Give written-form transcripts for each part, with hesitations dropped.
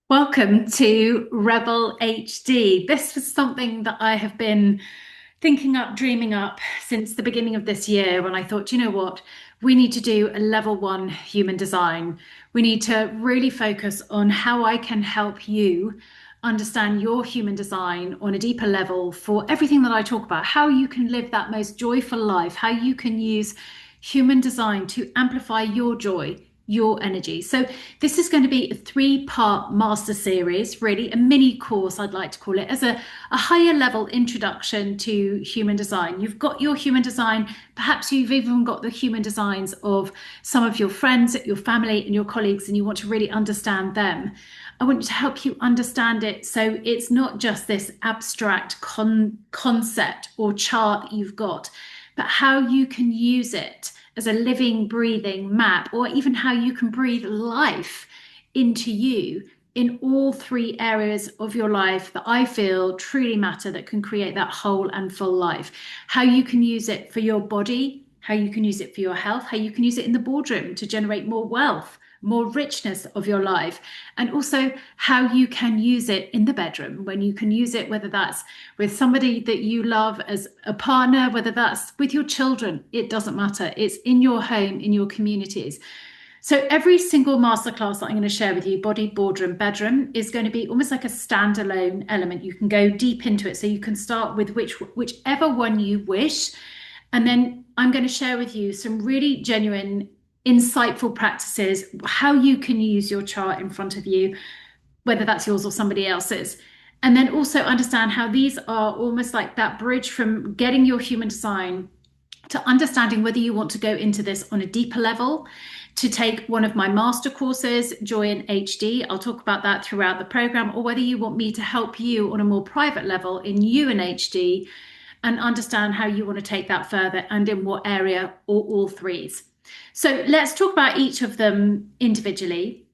Welcome to Rebel HD. This was something that I have been thinking up, dreaming up since the beginning of this year when I thought, you know what, we need to do a level one human design. We need to really focus on how I can help you understand your human design on a deeper level for everything that I talk about, how you can live that most joyful life, how you can use human design to amplify your joy, your energy. So this is going to be a three-part master series, really a mini course, I'd like to call it, as a higher level introduction to human design. You've got your human design, perhaps you've even got the human designs of some of your friends, your family, and your colleagues, and you want to really understand them. I want to help you understand it so it's not just this abstract concept or chart that you've got, but how you can use it as a living, breathing map, or even how you can breathe life into you in all three areas of your life that I feel truly matter, that can create that whole and full life. How you can use it for your body, how you can use it for your health, how you can use it in the boardroom to generate more wealth, more richness of your life, and also how you can use it in the bedroom, when you can use it, whether that's with somebody that you love as a partner, whether that's with your children, it doesn't matter. It's in your home, in your communities. So every single masterclass that I'm going to share with you, body, boardroom, bedroom, is going to be almost like a standalone element. You can go deep into it. So you can start with whichever one you wish. And then I'm going to share with you some really genuine insightful practices, how you can use your chart in front of you, whether that's yours or somebody else's. And then also understand how these are almost like that bridge from getting your human design to understanding whether you want to go into this on a deeper level, to take one of my master courses, Joy in HD. I'll talk about that throughout the program, or whether you want me to help you on a more private level in You in HD and understand how you want to take that further and in what area, or all threes. So let's talk about each of them individually.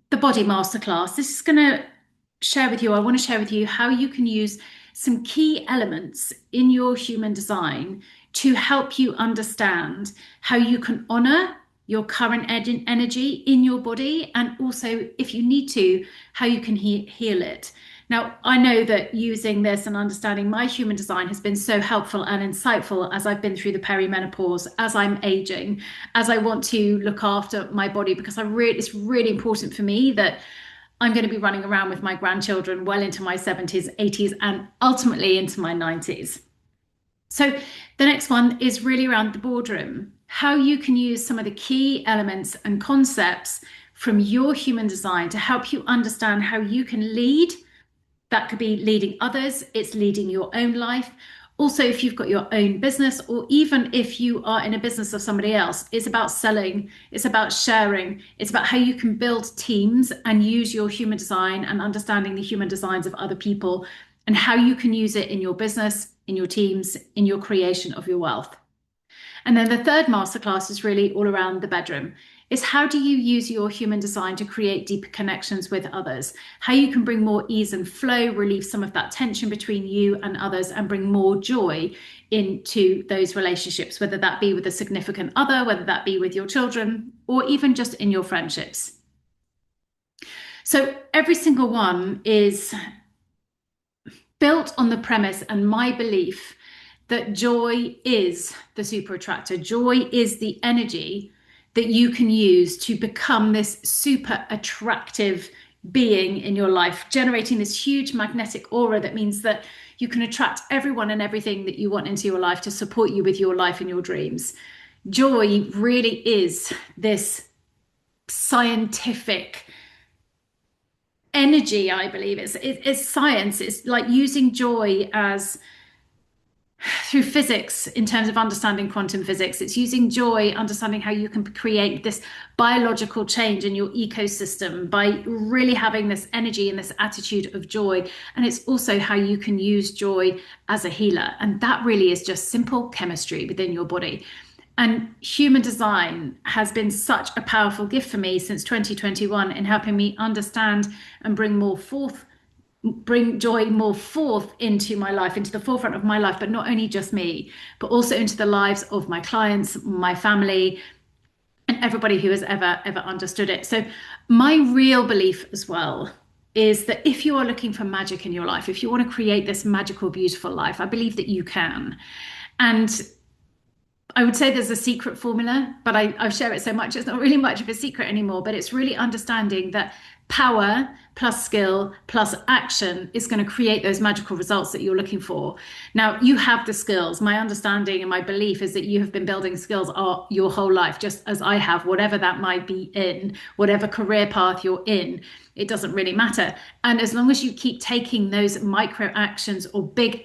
The body masterclass. This is going to share with you, I want to share with you how you can use some key elements in your human design to help you understand how you can honor your current energy in your body, and also, if you need to, how you can heal it. Now, I know that using this and understanding my human design has been so helpful and insightful as I've been through the perimenopause, as I'm aging, as I want to look after my body, because it's really important for me that I'm going to be running around with my grandchildren well into my 70s, 80s, and ultimately into my 90s. So the next one is really around the boardroom, how you can use some of the key elements and concepts from your human design to help you understand how you can lead. That could be leading others, it's leading your own life. Also, if you've got your own business, or even if you are in a business of somebody else, it's about selling, it's about sharing, it's about how you can build teams and use your human design and understanding the human designs of other people, and how you can use it in your business, in your teams, in your creation of your wealth. And then the third masterclass is really all around the bedroom. Is how do you use your human design to create deeper connections with others? How you can bring more ease and flow, relieve some of that tension between you and others, and bring more joy into those relationships, whether that be with a significant other, whether that be with your children, or even just in your friendships. So every single one is built on the premise and my belief that joy is the super attractor. Joy is the energy that you can use to become this super attractive being in your life, generating this huge magnetic aura that means that you can attract everyone and everything that you want into your life to support you with your life and your dreams. Joy really is this scientific energy, I believe. It's science. It's like using joy as through physics, in terms of understanding quantum physics. It's using joy, understanding how you can create this biological change in your ecosystem by really having this energy and this attitude of joy. And it's also how you can use joy as a healer. And that really is just simple chemistry within your body. And human design has been such a powerful gift for me since 2021 in helping me understand and bring joy more forth into my life, into the forefront of my life, but not only just me, but also into the lives of my clients, my family, and everybody who has ever understood it. So my real belief as well is that if you are looking for magic in your life, if you want to create this magical, beautiful life, I believe that you can. And I would say there's a secret formula, but I share it so much, it's not really much of a secret anymore. But it's really understanding that power plus skill plus action is going to create those magical results that you're looking for. Now, you have the skills. My understanding and my belief is that you have been building skills your whole life, just as I have, whatever that might be in, whatever career path you're in. It doesn't really matter. And as long as you keep taking those micro actions or big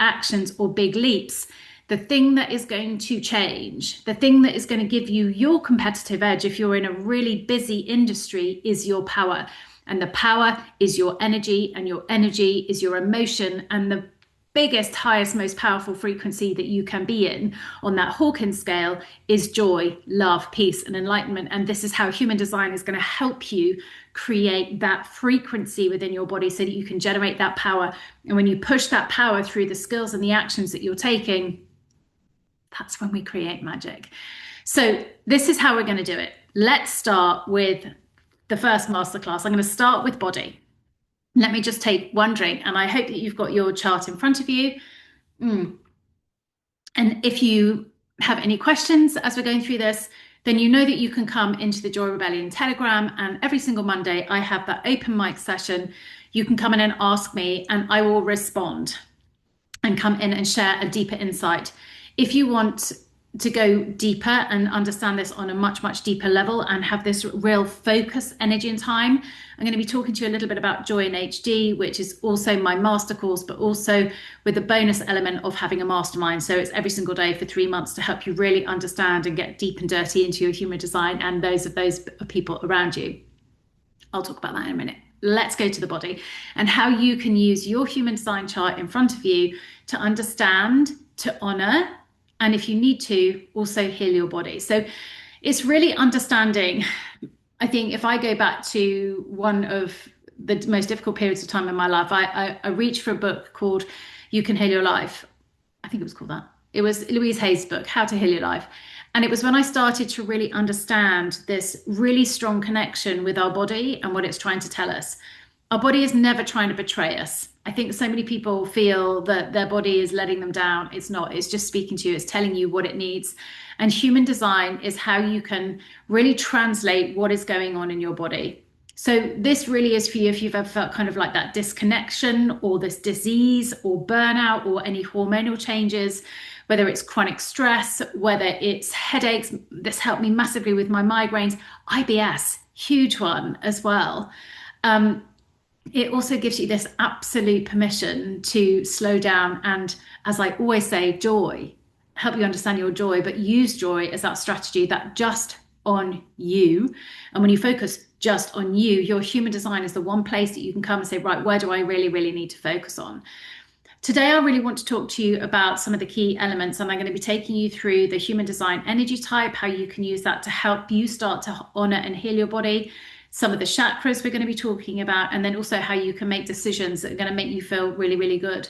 leaps, the thing that is going to change, the thing that is going to give you your competitive edge if you're in a really busy industry is your power. And the power is your energy, and your energy is your emotion. And the biggest, highest, most powerful frequency that you can be in on that Hawkins scale is joy, love, peace, and enlightenment. And this is how human design is going to help you create that frequency within your body so that you can generate that power. And when you push that power through the skills and the actions that you're taking, that's when we create magic. So this is how we're going to do it. Let's start with the first masterclass. I'm going to start with body. Let me just take one drink, and I hope that you've got your chart in front of you. And if you have any questions as we're going through this, then you know that you can come into the Joy Rebellion Telegram, and every single Monday I have that open mic session. You can come in and ask me, and I will respond and come in and share a deeper insight. If you want to go deeper and understand this on a much, much deeper level and have this real focus, energy, and time, I'm going to be talking to you a little bit about Joy in HD, which is also my master course, but also with the bonus element of having a mastermind. So it's every single day for 3 months to help you really understand and get deep and dirty into your human design and those people around you. I'll talk about that in a minute. Let's go to the body and how you can use your human design chart in front of you to understand, to honor, and if you need to, also heal your body. So it's really understanding. I think if I go back to one of the most difficult periods of time in my life, I reached for a book called You Can Heal Your Life. I think it was called that. It was Louise Hay's book, How to Heal Your Life. And it was when I started to really understand this really strong connection with our body and what it's trying to tell us. Our body is never trying to betray us. I think so many people feel that their body is letting them down. It's not. It's just speaking to you. It's telling you what it needs. And human design is how you can really translate what is going on in your body. So this really is for you if you've ever felt kind of like that disconnection or this disease or burnout or any hormonal changes, whether it's chronic stress, whether it's headaches. This helped me massively with my migraines. IBS, huge one as well. It also gives you this absolute permission to slow down and, as I always say, joy, help you understand your joy, but use joy as that strategy that just on you. And when you focus just on you, your human design is the one place that you can come and say, right, where do I really, really need to focus on? Today, I really want to talk to you about some of the key elements, and I'm going to be taking you through the human design energy type, how you can use that to help you start to honor and heal your body, some of the chakras we're going to be talking about, and then also how you can make decisions that are going to make you feel really, really good.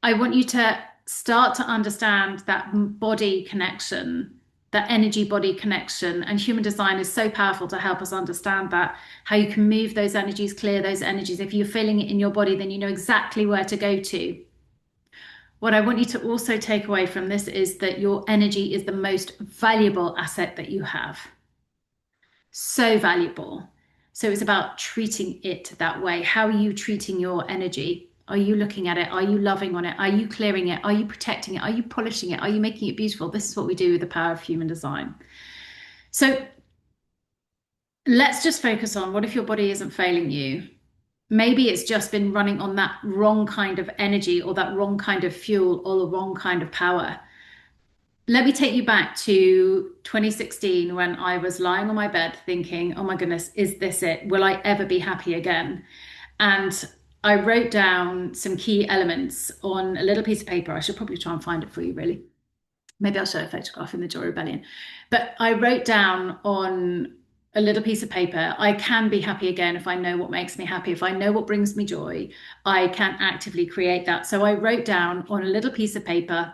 I want you to start to understand that body connection, that energy body connection, and human design is so powerful to help us understand that, how you can move those energies, clear those energies. If you're feeling it in your body, then you know exactly where to go to. What I want you to also take away from this is that your energy is the most valuable asset that you have. So valuable. So it's about treating it that way. How are you treating your energy? Are you looking at it? Are you loving on it? Are you clearing it? Are you protecting it? Are you polishing it? Are you making it beautiful? This is what we do with the power of human design. So let's just focus on, what if your body isn't failing you? Maybe it's just been running on that wrong kind of energy or that wrong kind of fuel or the wrong kind of power. Let me take you back to 2016 when I was lying on my bed thinking, oh my goodness, is this it? Will I ever be happy again? And I wrote down some key elements on a little piece of paper. I should probably try and find it for you, really. Maybe I'll show a photograph in the Joy Rebellion. But I wrote down on a little piece of paper, I can be happy again if I know what makes me happy. If I know what brings me joy, I can actively create that. So I wrote down on a little piece of paper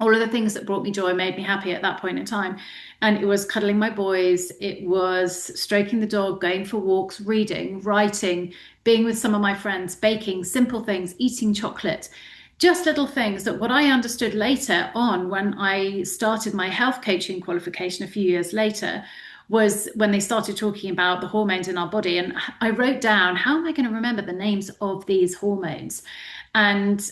all of the things that brought me joy, made me happy at that point in time. And it was cuddling my boys, it was stroking the dog, going for walks, reading, writing, being with some of my friends, baking, simple things, eating chocolate, just little things that what I understood later on when I started my health coaching qualification a few years later was when they started talking about the hormones in our body. And I wrote down, how am I going to remember the names of these hormones? And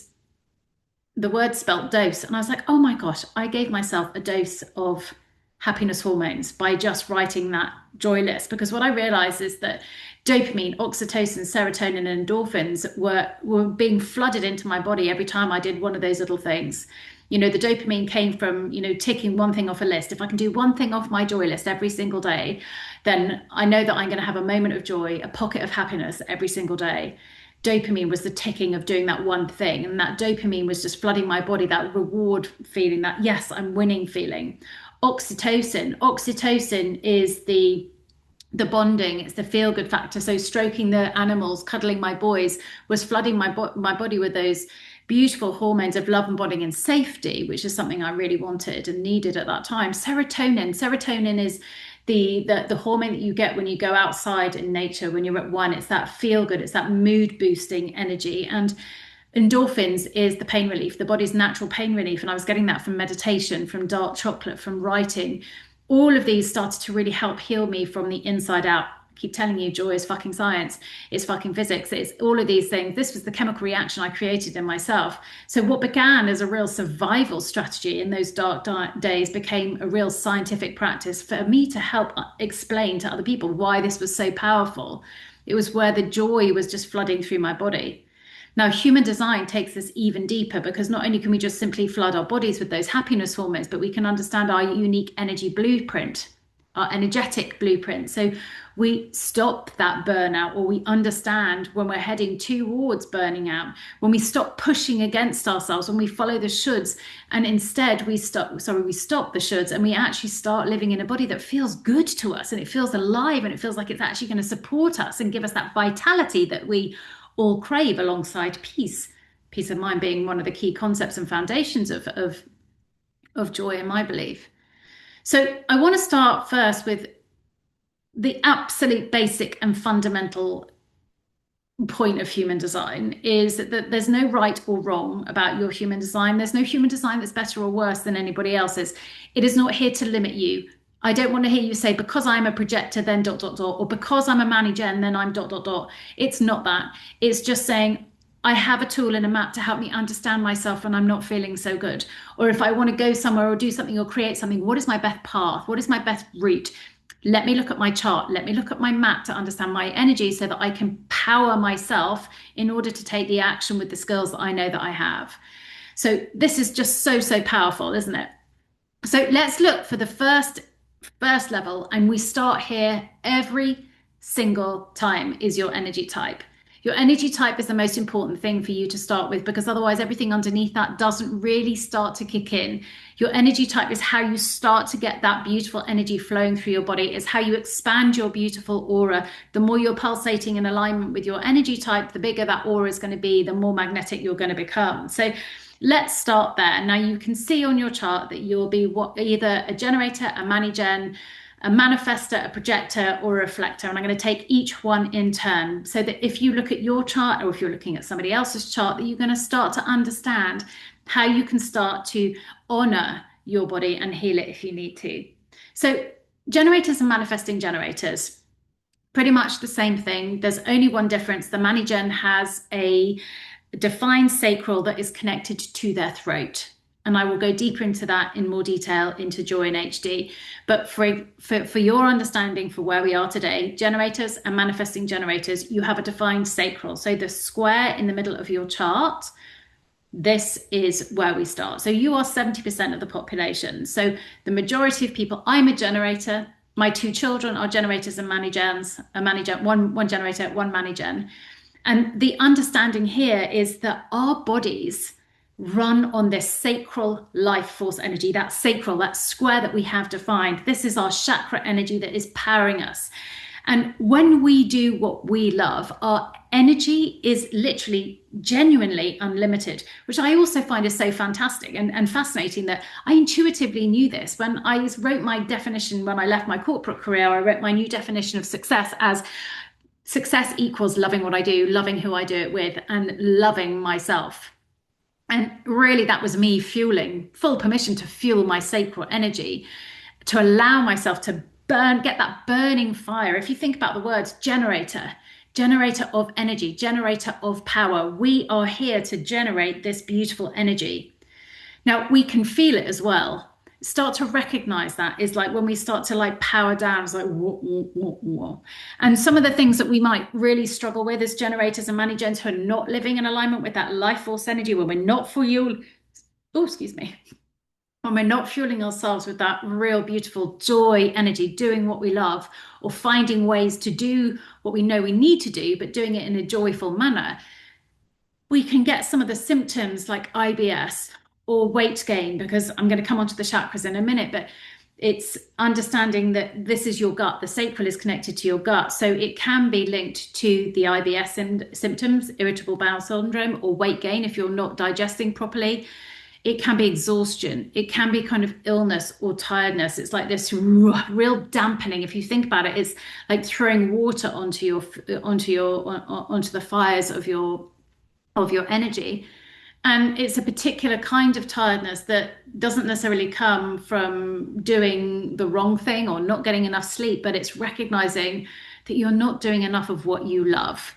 the word spelt dose. And I was like, oh my gosh, I gave myself a dose of happiness hormones by just writing that joy list. Because what I realized is that dopamine, oxytocin, serotonin, and endorphins were being flooded into my body every time I did one of those little things. The dopamine came from, ticking one thing off a list. If I can do one thing off my joy list every single day, then I know that I'm going to have a moment of joy, a pocket of happiness every single day. Dopamine was the ticking of doing that one thing. And that dopamine was just flooding my body, that reward feeling, that yes, I'm winning feeling. Oxytocin is the bonding, it's the feel good factor. So stroking the animals, cuddling my boys was flooding my body with those beautiful hormones of love and bonding and safety, which is something I really wanted and needed at that time. Serotonin is the hormone that you get when you go outside in nature, when you're at one. It's that feel good, it's that mood boosting energy. And endorphins is the pain relief, the body's natural pain relief. And I was getting that from meditation, from dark chocolate, from writing. All of these started to really help heal me from the inside out. I keep telling you, joy is fucking science. It's fucking physics. It's all of these things. This was the chemical reaction I created in myself. So what began as a real survival strategy in those dark days became a real scientific practice for me to help explain to other people why this was so powerful. It was where the joy was just flooding through my body. Now, human design takes this even deeper, because not only can we just simply flood our bodies with those happiness hormones, but we can understand our unique energy blueprint, our energetic blueprint. So we stop that burnout, or we understand when we're heading towards burning out, when we stop pushing against ourselves, when we follow the shoulds, and instead we stop the shoulds, and we actually start living in a body that feels good to us, and it feels alive, and it feels like it's actually going to support us and give us that vitality that we all crave, alongside peace. Peace of mind being one of the key concepts and foundations of joy, in my belief. So I want to start first with the absolute basic and fundamental point of human design is that there's no right or wrong about your human design. There's no human design that's better or worse than anybody else's. It is not here to limit you. I don't want to hear you say, because I'm a projector, then ... or because I'm a manager, and then I'm ... It's not that. It's just saying, I have a tool and a map to help me understand myself when I'm not feeling so good. Or if I want to go somewhere or do something or create something, what is my best path? What is my best route? Let me look at my chart. Let me look at my map to understand my energy, so that I can power myself in order to take the action with the skills that I know that I have. So this is just so, so powerful, isn't it? So let's look for the first level, and we start here every single time, is your energy type. Your energy type is the most important thing for you to start with, because otherwise everything underneath that doesn't really start to kick in. Your energy type is how you start to get that beautiful energy flowing through your body. It's how you expand your beautiful aura. The more you're pulsating in alignment with your energy type, the bigger that aura is going to be, the more magnetic you're going to become. So let's start there. Now you can see on your chart that you'll be either a generator, a mani-gen, a manifestor, a projector, or a reflector. And I'm going to take each one in turn, so that if you look at your chart, or if you're looking at somebody else's chart, that you're going to start to understand how you can start to honor your body and heal it if you need to. So generators and manifesting generators, pretty much the same thing. There's only one difference. The mani-gen has a defined sacral that is connected to their throat. And I will go deeper into that in more detail into Joy in HD. But for your understanding, for where we are today, generators and manifesting generators, you have a defined sacral. So the square in the middle of your chart, this is where we start. So you are 70% of the population. So the majority of people, I'm a generator. My two children are generators and mani-gens, one generator, one mani-gen. And the understanding here is that our bodies run on this sacral life force energy, that sacral, that square that we have defined. This is our chakra energy that is powering us. And when we do what we love, our energy is literally genuinely unlimited, which I also find is so fantastic and fascinating that I intuitively knew this. When I wrote my definition, when I left my corporate career, I wrote my new definition of success as success equals loving what I do, loving who I do it with, and loving myself. And really, that was me fueling, full permission to fuel my sacral energy, to allow myself to burn, get that burning fire. If you think about the words generator, generator of energy, generator of power, we are here to generate this beautiful energy. Now, we can feel it as well. Start to recognize that is like when we start to like power down, it's like whoa, whoa, whoa, whoa. And some of the things that we might really struggle with as generators and mani-gens who are not living in alignment with that life force energy, when we're not fuel, oh, excuse me, when we're not fueling ourselves with that real beautiful joy energy, doing what we love, or finding ways to do what we know we need to do, but doing it in a joyful manner, we can get some of the symptoms like IBS or weight gain, because I'm going to come onto the chakras in a minute, but it's understanding that this is your gut. The sacral is connected to your gut. So it can be linked to the IBS symptoms, irritable bowel syndrome, or weight gain if you're not digesting properly. It can be exhaustion. It can be kind of illness or tiredness. It's like this real dampening. If you think about it, it's like throwing water onto the fires of your energy. And it's a particular kind of tiredness that doesn't necessarily come from doing the wrong thing or not getting enough sleep, but it's recognizing that you're not doing enough of what you love.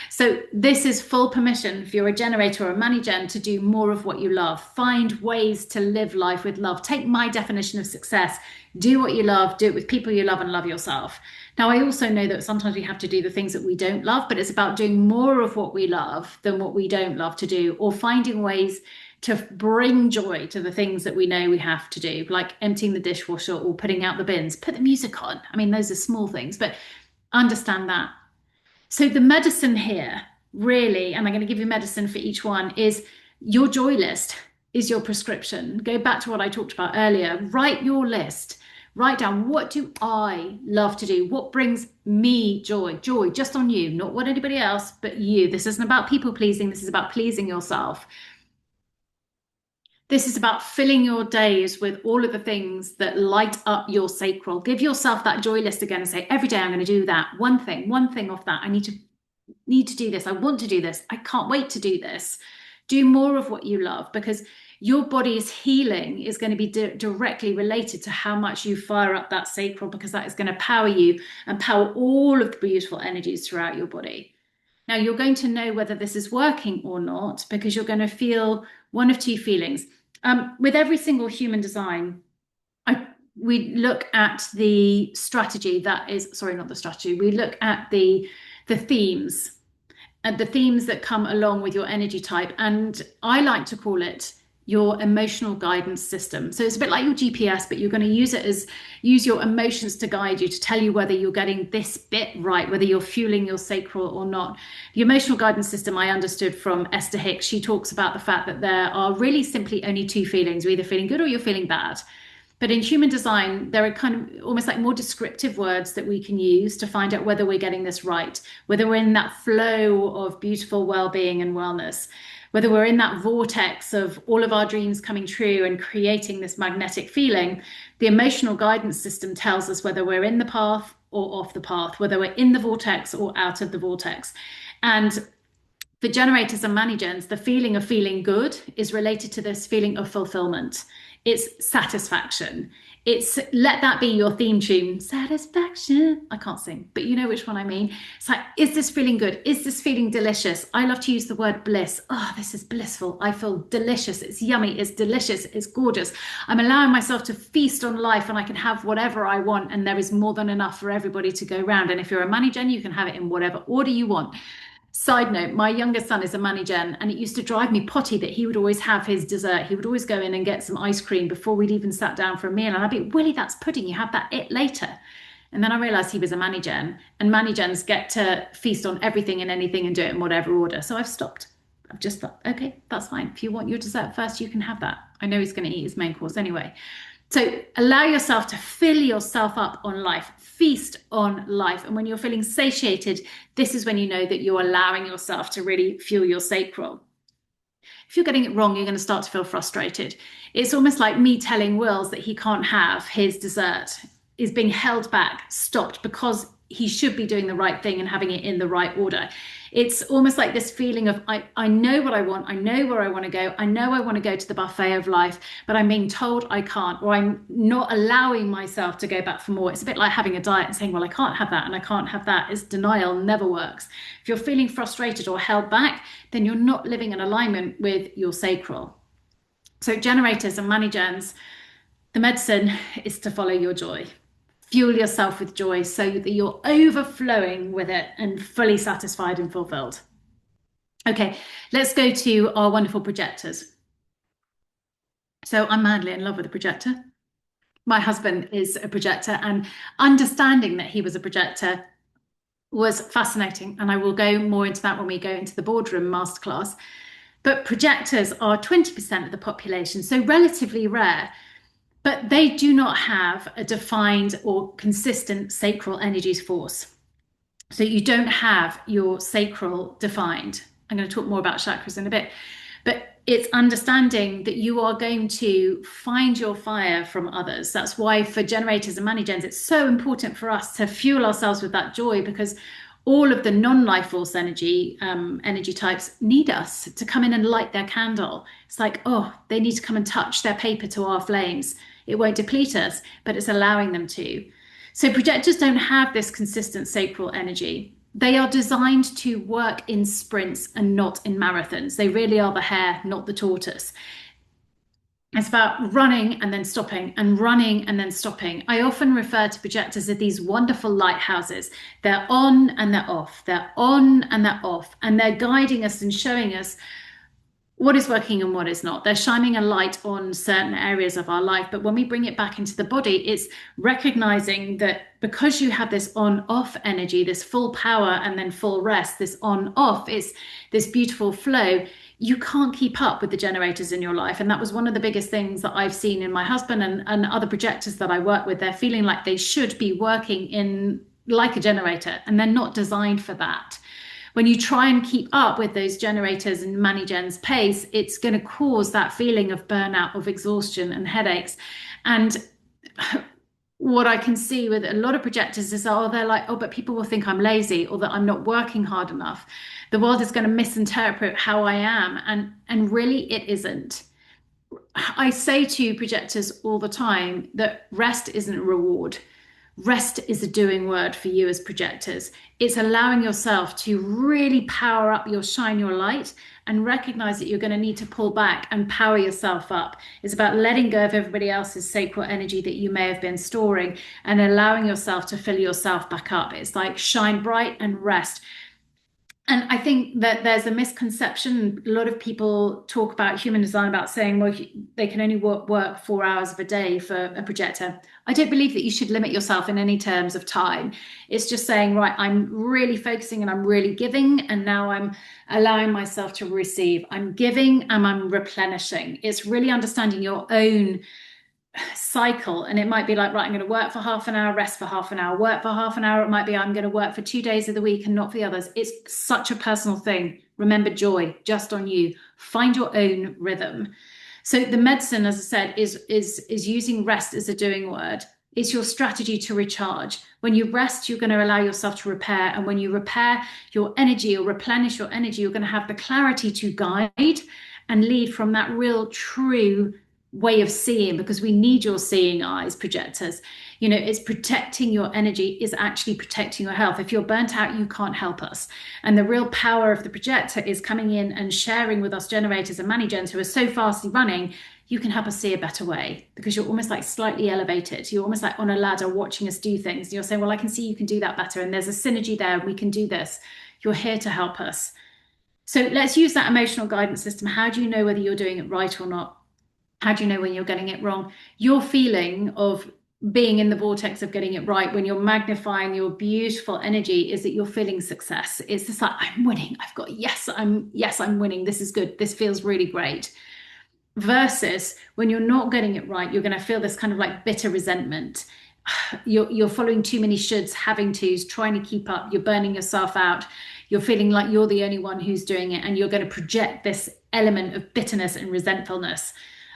So this is full permission if you're a generator or a mani-gen to do more of what you love. Find ways to live life with love. Take my definition of success. Do what you love, do it with people you love, and love yourself. Now, I also know that sometimes we have to do the things that we don't love, but it's about doing more of what we love than what we don't love to do, or finding ways to bring joy to the things that we know we have to do, like emptying the dishwasher or putting out the bins. Put the music on. I mean, those are small things, but understand that. So the medicine here, really, and I'm going to give you medicine for each one, is your joy list is your prescription. Go back to what I talked about earlier. Write your list. Write down, what do I love to do? What brings me joy? Joy just on you, not what anybody else, but you. This isn't about people pleasing. This is about pleasing yourself. This is about filling your days with all of the things that light up your sacral. Give yourself that joy list again and say, every day I'm going to do that. One thing off that. I need to do this. I want to do this. I can't wait to do this. Do more of what you love, because your body's healing is going to be directly related to how much you fire up that sacral, because that is going to power you and power all of the beautiful energies throughout your body. Now, you're going to know whether this is working or not, because you're going to feel one of two feelings. With every single human design, we look at the strategy that is, sorry, not the strategy, we look at the themes and the themes that come along with your energy type. And I like to call it your emotional guidance system. So it's a bit like your GPS, but you're going to use your emotions to guide you, to tell you whether you're getting this bit right, whether you're fueling your sacral or not. The emotional guidance system I understood from Esther Hicks. She talks about the fact that there are really simply only two feelings. You're either feeling good or you're feeling bad. But in human design, there are kind of almost like more descriptive words that we can use to find out whether we're getting this right, whether we're in that flow of beautiful well-being and wellness, whether we're in that vortex of all of our dreams coming true and creating this magnetic feeling. The emotional guidance system tells us whether we're in the path or off the path, whether we're in the vortex or out of the vortex. And for generators and mani-gens, the feeling of feeling good is related to this feeling of fulfillment. It's satisfaction. It's, let that be your theme tune, satisfaction. I can't sing, but you know which one I mean. It's like, is this feeling good? Is this feeling delicious? I love to use the word bliss. Oh, this is blissful. I feel delicious. It's yummy. It's delicious. It's gorgeous. I'm allowing myself to feast on life, and I can have whatever I want, and there is more than enough for everybody to go around. And if you're a mani-gen, you can have it in whatever order you want. Side note, my youngest son is a mani-gen, and it used to drive me potty that he would always have his dessert. He would always go in and get some ice cream before we'd even sat down for a meal. And I'd be, Willie, that's pudding. You have that it later. And then I realized he was a mani-gen, and mani-gens get to feast on everything and anything and do it in whatever order. So I've stopped. I've just thought, okay, that's fine. If you want your dessert first, you can have that. I know he's going to eat his main course anyway. So allow yourself to fill yourself up on life, feast on life. And when you're feeling satiated, this is when you know that you're allowing yourself to really fuel your sacral. If you're getting it wrong, you're going to start to feel frustrated. It's almost like me telling Wills that he can't have his dessert is being held back, stopped, because he should be doing the right thing and having it in the right order. It's almost like this feeling of, I know what I want, I know where I want to go, I know I want to go to the buffet of life, but I'm being told I can't, or I'm not allowing myself to go back for more. It's a bit like having a diet and saying, well, I can't have that and I can't have that. It's denial, never works. If you're feeling frustrated or held back, then you're not living in alignment with your sacral. So generators and manigens, the medicine is to follow your joy. Fuel yourself with joy so that you're overflowing with it and fully satisfied and fulfilled. Okay, let's go to our wonderful projectors. So I'm madly in love with a projector. My husband is a projector, and understanding that he was a projector was fascinating. And I will go more into that when we go into the boardroom masterclass. But projectors are 20% of the population, so relatively rare. But they do not have a defined or consistent sacral energies force. So you don't have your sacral defined. I'm going to talk more about chakras in a bit. But it's understanding that you are going to find your fire from others. That's why for generators and manigens, it's so important for us to fuel ourselves with that joy, because all of the non-life force energy types need us to come in and light their candle. It's like, oh, they need to come and touch their paper to our flames. It won't deplete us, but it's allowing them to. So projectors don't have this consistent sacral energy. They are designed to work in sprints and not in marathons. They really are the hare, not the tortoise. It's about running and then stopping and running and then stopping. I often refer to projectors as these wonderful lighthouses. They're on and they're off. They're on and they're off. And they're guiding us and showing us what is working and what is not. They're shining a light on certain areas of our life. But when we bring it back into the body, it's recognizing that because you have this on-off energy, this full power and then full rest, this on-off, is this beautiful flow. You can't keep up with the generators in your life. And that was one of the biggest things that I've seen in my husband and other projectors that I work with. They're feeling like they should be working in like a generator, and they're not designed for that. When you try and keep up with those generators and manigens pace, it's going to cause that feeling of burnout, of exhaustion and headaches. And what I can see with a lot of projectors is, oh, they're like, oh, but people will think I'm lazy or that I'm not working hard enough. The world is going to misinterpret how I am. And really, it isn't. I say to projectors all the time that rest isn't a reward. Rest is a doing word for you as projectors. It's allowing yourself to really power up shine your light and recognize that you're going to need to pull back and power yourself up. It's about letting go of everybody else's sacral energy that you may have been storing and allowing yourself to fill yourself back up. It's like shine bright and rest. And I think that there's a misconception. A lot of people talk about human design about saying, well, they can only work 4 hours of a day for a projector. I don't believe that you should limit yourself in any terms of time. It's just saying, right, I'm really focusing and I'm really giving, and now I'm allowing myself to receive. I'm giving and I'm replenishing. It's really understanding your own cycle. And it might be like, right, I'm going to work for half an hour, rest for half an hour, work for half an hour. It might be I'm going to work for 2 days of the week and not for the others. It's such a personal thing. Remember, joy just on you. Find your own rhythm. So the medicine, as I said, is using rest as a doing word. It's your strategy to recharge. When you rest, you're going to allow yourself to repair. And when you repair your energy or replenish your energy, you're going to have the clarity to guide and lead from that real true way of seeing, because we need your seeing eyes, projectors. You know, it's protecting your energy is actually protecting your health. If you're burnt out, you can't help us. And the real power of the projector is coming in and sharing with us generators and manigens who are so fastly running. You can help us see a better way, because you're almost like slightly elevated. You're almost like on a ladder watching us do things. You're saying, well, I can see you can do that better. And there's a synergy there. We can do this. You're here to help us. So let's use that emotional guidance system. How do you know whether you're doing it right or not? How do you know when you're getting it wrong? Your feeling of being in the vortex of getting it right, when you're magnifying your beautiful energy, is that you're feeling success. It's just like, I'm winning. I'm winning. This is good. This feels really great. versus when you're not getting it right, you're going to feel this kind of like bitter resentment. You're following too many shoulds, having tos, trying to keep up. You're burning yourself out. You're feeling like you're the only one who's doing it, and you're going to project this element of bitterness and resentfulness.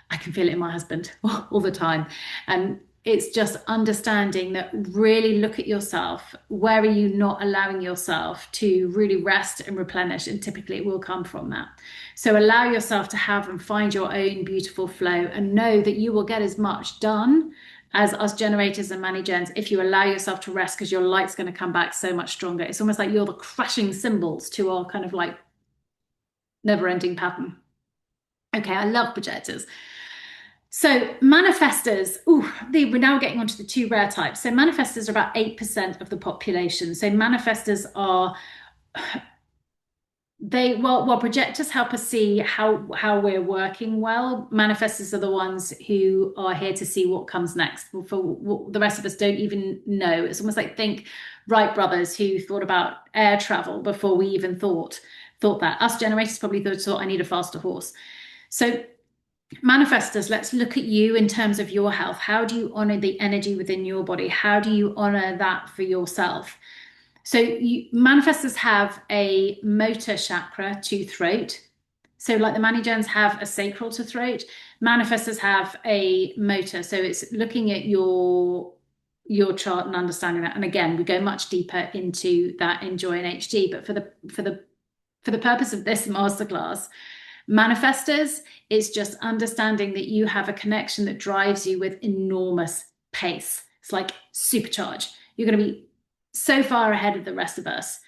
I can feel it in my husband all the time. And it's just understanding that really look at yourself. Where are you not allowing yourself to really rest and replenish? And typically it will come from that. So allow yourself to have and find your own beautiful flow and know that you will get as much done as us generators and money gens if you allow yourself to rest, because your light's going to come back so much stronger. It's almost like you're the crashing cymbals to our kind of like never-ending pattern. Okay, I love projectors. So manifestors, we're now getting onto the two rare types. So manifestors are about 8% of the population. So manifestors are while projectors help us see how we're working well, manifestors are the ones who are here to see what comes next. For what the rest of us don't even know. It's almost like think Wright brothers who thought about air travel before we even thought that. Us generators probably thought I need a faster horse. So manifestors, let's look at you in terms of your health. How do you honor the energy within your body? How do you honor that for yourself? So manifestors have a motor chakra to throat. So like the Manigens have a sacral to throat, manifestors have a motor. So it's looking at your chart and understanding that. And again, we go much deeper into that in Joy and HD. But for the purpose of this masterclass, manifestors is just understanding that you have a connection that drives you with enormous pace. It's like supercharge. You're going to be so far ahead of the rest of us.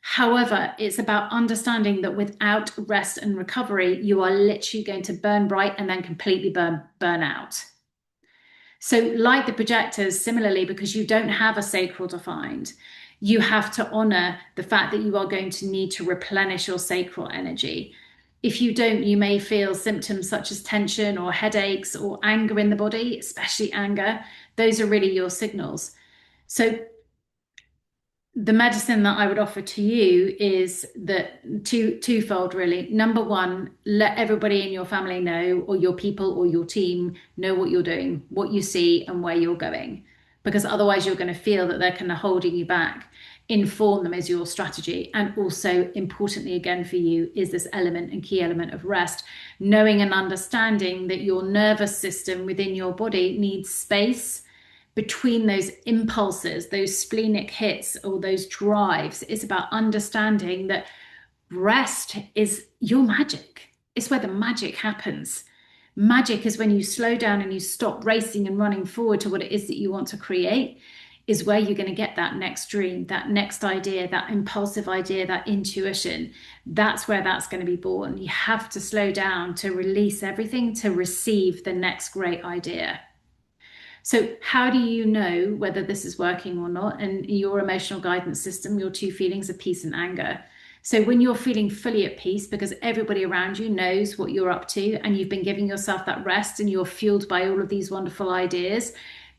However, it's about understanding that without rest and recovery, you are literally going to burn bright and then completely burn out. So like the projectors, similarly, because you don't have a sacral defined, you have to honor the fact that you are going to need to replenish your sacral energy. If you don't, you may feel symptoms such as tension or headaches or anger in the body, especially anger. Those are really your signals. So the medicine that I would offer to you is that twofold, really. Number one, let everybody in your family know, or your people or your team know what you're doing, what you see, and where you're going. Because otherwise, you're going to feel that they're kind of holding you back. Inform them as your strategy. And also, importantly, again, for you, is this element and key element of rest, knowing and understanding that your nervous system within your body needs space between those impulses, those splenic hits or those drives. It's about understanding that rest is your magic. It's where the magic happens. Magic is when you slow down and you stop racing and running forward to what it is that you want to create, is where you're going to get that next dream, that next idea, that impulsive idea, that intuition. That's where that's going to be born. You have to slow down to release everything to receive the next great idea. So how do you know whether this is working or not? And your emotional guidance system, your two feelings of peace and anger. So when you're feeling fully at peace because everybody around you knows what you're up to and you've been giving yourself that rest and you're fueled by all of these wonderful ideas,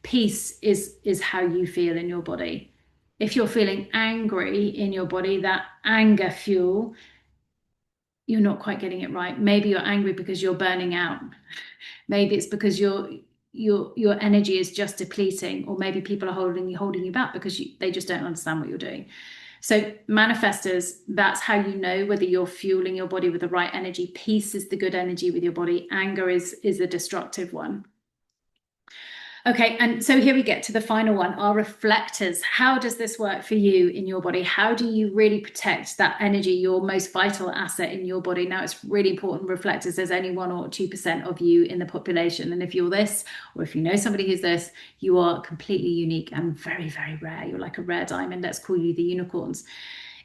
peace is how you feel in your body. If you're feeling angry in your body, that anger fuel, you're not quite getting it right. Maybe you're angry because you're burning out. Maybe it's because your energy is just depleting, or maybe people are holding you back because they just don't understand what you're doing. So manifestors, that's how you know whether you're fueling your body with the right energy. Peace is the good energy with your body. Anger is a destructive one. Okay, and so here we get to the final one, our reflectors. How does this work for you in your body? How do you really protect that energy, your most vital asset in your body? Now, it's really important, reflectors, there's only 1 or 2% of you in the population. And if you're this, or if you know somebody who's this, you are completely unique and very, very rare. You're like a rare diamond. Let's call you the unicorns.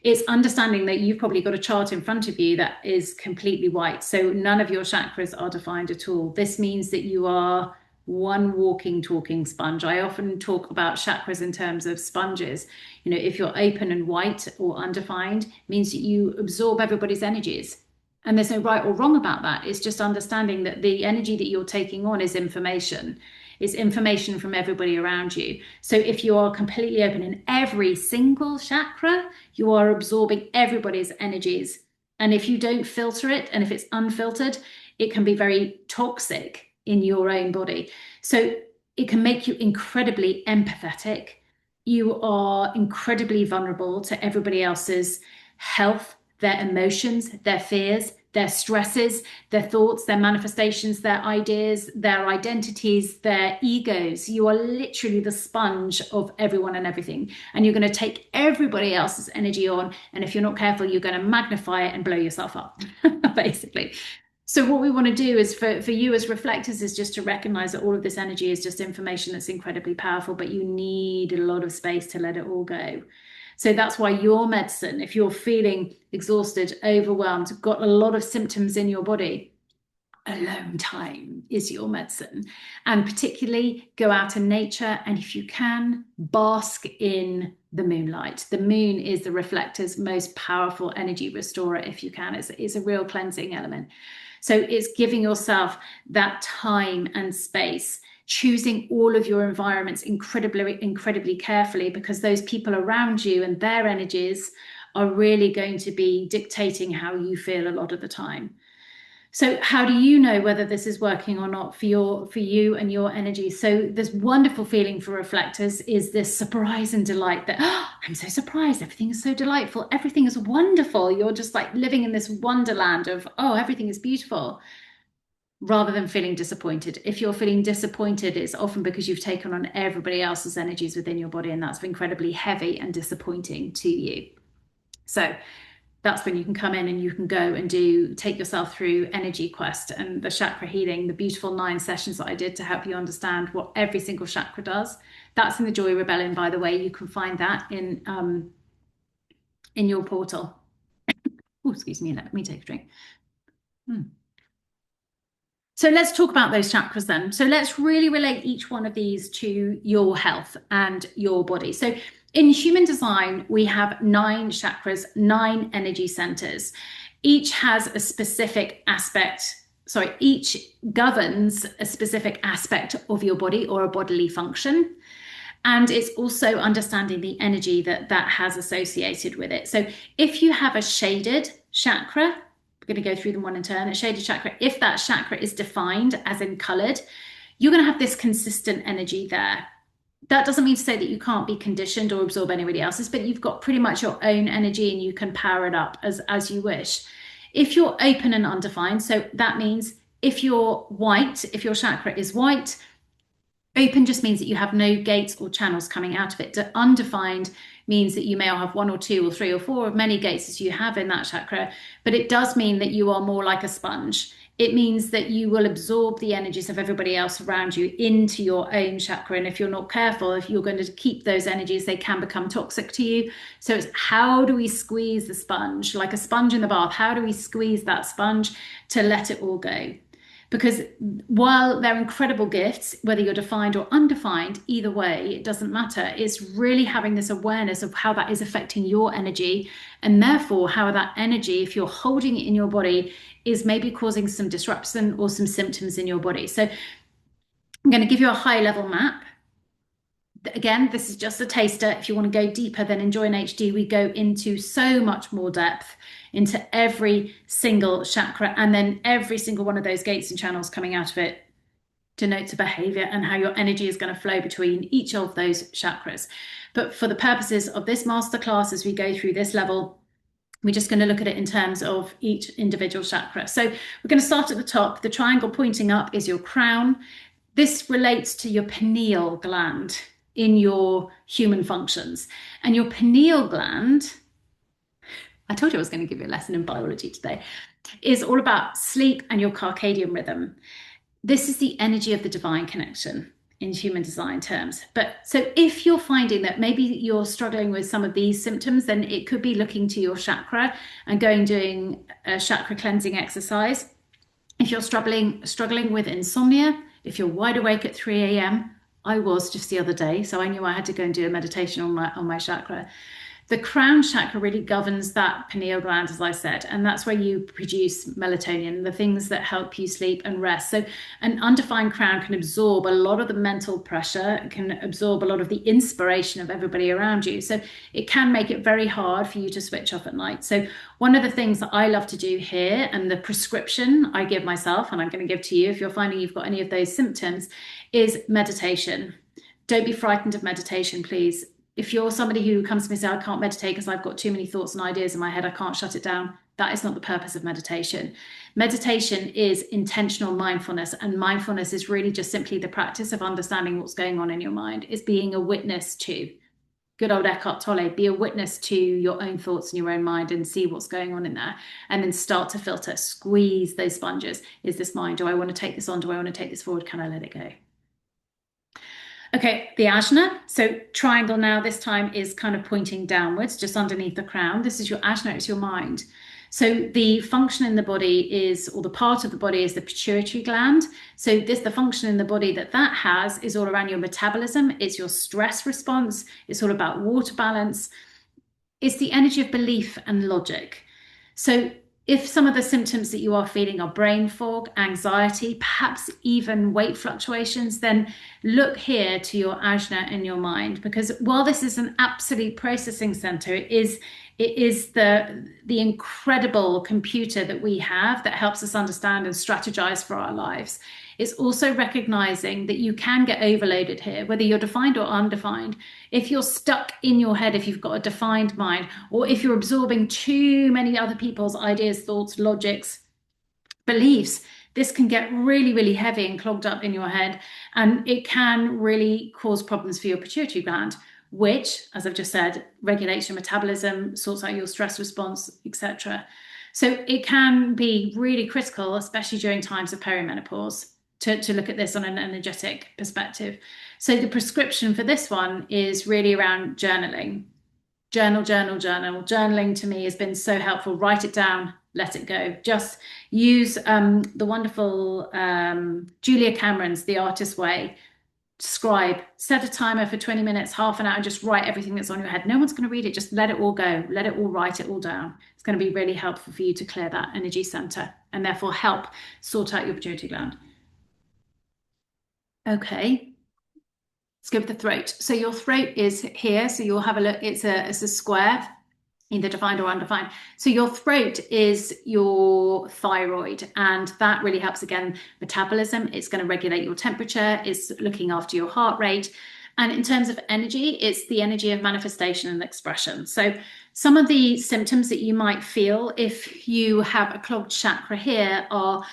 It's understanding that you've probably got a chart in front of you that is completely white. So none of your chakras are defined at all. This means that you are one walking, talking sponge. I often talk about chakras in terms of sponges. You know, if you're open and white or undefined, it means that you absorb everybody's energies. And there's no right or wrong about that. It's just understanding that the energy that you're taking on is information. It's information from everybody around you. So if you are completely open in every single chakra, you are absorbing everybody's energies. And if you don't filter it, and if it's unfiltered, it can be very toxic in your own body. So it can make you incredibly empathetic. You are incredibly vulnerable to everybody else's health, their emotions, their fears, their stresses, their thoughts, their manifestations, their ideas, their identities, their egos. You are literally the sponge of everyone and everything. And you're going to take everybody else's energy on. And if you're not careful, you're going to magnify it and blow yourself up, basically. So what we want to do is for you as reflectors is just to recognize that all of this energy is just information that's incredibly powerful, but you need a lot of space to let it all go. So that's why your medicine, if you're feeling exhausted, overwhelmed, got a lot of symptoms in your body, alone time is your medicine. And particularly go out in nature, and if you can, bask in the moonlight. The moon is the reflector's most powerful energy restorer, if you can. It's a real cleansing element. So it's giving yourself that time and space, choosing all of your environments incredibly carefully, because those people around you and their energies are really going to be dictating how you feel a lot of the time. So how do you know whether this is working or not for you and your energy? So this wonderful feeling for reflectors is this surprise and delight that, oh, I'm so surprised. Everything is so delightful. Everything is wonderful. You're just like living in this wonderland of, oh, everything is beautiful, rather than feeling disappointed. If you're feeling disappointed, it's often because you've taken on everybody else's energies within your body, and that's incredibly heavy and disappointing to you. So that's when you can come in and you can go and take yourself through Energy Quest and the chakra healing, the beautiful 9 sessions that I did to help you understand what every single chakra does. That's in the Joy Rebellion, by the way. You can find that in your portal. Oh, excuse me, let me take a drink. So let's talk about those chakras then. So let's really relate each one of these to your health and your body. So in human design, we have 9 chakras, 9 energy centers. Each has a specific aspect. Sorry, each governs a specific aspect of your body or a bodily function. And it's also understanding the energy that has associated with it. So if you have a shaded chakra, we're going to go through them one in turn. A shaded chakra, if that chakra is defined as in colored, you're going to have this consistent energy there. That doesn't mean to say that you can't be conditioned or absorb anybody else's, but you've got pretty much your own energy and you can power it up as you wish. If you're open and undefined, so that means if you're white, if your chakra is white, open just means that you have no gates or channels coming out of it. Undefined means that you may have 1 or 2 or 3 or 4 of many gates as you have in that chakra, but it does mean that you are more like a sponge. It means that you will absorb the energies of everybody else around you into your own chakra. And if you're not careful, if you're going to keep those energies, they can become toxic to you. So it's how do we squeeze the sponge, like a sponge in the bath? How do we squeeze that sponge to let it all go? Because while they're incredible gifts, whether you're defined or undefined, either way, it doesn't matter. It's really having this awareness of how that is affecting your energy, and therefore how that energy, if you're holding it in your body, is maybe causing some disruption or some symptoms in your body. So I'm going to give you a high level map. Again, this is just a taster. If you want to go deeper, then Enjoy in HD, we go into so much more depth into every single chakra, and then every single one of those gates and channels coming out of it denotes a behavior and how your energy is going to flow between each of those chakras. But for the purposes of this masterclass, as we go through this level, we're just going to look at it in terms of each individual chakra. So we're going to start at the top. The triangle pointing up is your crown. This relates to your pineal gland in your human functions. And your pineal gland, I told you I was going to give you a lesson in biology today, is all about sleep and your circadian rhythm. This is the energy of the divine connection in human design terms. But so if you're finding that maybe you're struggling with some of these symptoms, then it could be looking to your chakra and doing a chakra cleansing exercise. If you're struggling with insomnia, if you're wide awake at 3 a.m., I was just the other day, so I knew I had to go and do a meditation on my chakra. The crown chakra really governs that pineal gland, as I said, and that's where you produce melatonin, the things that help you sleep and rest. So, an undefined crown can absorb a lot of the mental pressure, can absorb a lot of the inspiration of everybody around you. So, it can make it very hard for you to switch off at night. So, one of the things that I love to do here, and the prescription I give myself, and I'm going to give to you if you're finding you've got any of those symptoms, is meditation. Don't be frightened of meditation, please. If you're somebody who comes to me and says, I can't meditate because I've got too many thoughts and ideas in my head, I can't shut it down, that is not the purpose of meditation. Meditation is intentional mindfulness, and mindfulness is really just simply the practice of understanding what's going on in your mind. It's being a witness to, good old Eckhart Tolle, be a witness to your own thoughts in your own mind and see what's going on in there, and then start to filter, squeeze those sponges. Is this mine? Do I want to take this on? Do I want to take this forward? Can I let it go? Okay, the ajna. So triangle now this time is kind of pointing downwards, just underneath the crown. This is your ajna, it's your mind. So the function in the body is, or the part of the body is the pituitary gland. So the function in the body that has is all around your metabolism. It's your stress response. It's all about water balance. It's the energy of belief and logic. So if some of the symptoms that you are feeling are brain fog, anxiety, perhaps even weight fluctuations, then look here to your ajna in your mind, because while this is an absolute processing center, it is the incredible computer that we have that helps us understand and strategize for our lives. It's also recognizing that you can get overloaded here, whether you're defined or undefined. If you're stuck in your head, if you've got a defined mind, or if you're absorbing too many other people's ideas, thoughts, logics, beliefs, this can get really, really heavy and clogged up in your head. And it can really cause problems for your pituitary gland, which, as I've just said, regulates your metabolism, sorts out your stress response, etc. So it can be really critical, especially during times of perimenopause, to look at this on an energetic perspective. So the prescription for this one is really around journaling. Journal, journal, journal. Journaling to me has been so helpful. Write it down, let it go. Just use the wonderful Julia Cameron's The Artist's Way. Scribe, set a timer for 20 minutes, half an hour, and just write everything that's on your head. No one's going to read it. Just let it all go. Let it all, write it all down. It's going to be really helpful for you to clear that energy center and therefore help sort out your pituitary gland. Okay, let's go with the throat. So your throat is here. So you'll have a look. It's a square, either defined or undefined. So your throat is your thyroid, and that really helps, again, metabolism. It's going to regulate your temperature. It's looking after your heart rate. And in terms of energy, it's the energy of manifestation and expression. So some of the symptoms that you might feel if you have a clogged chakra here are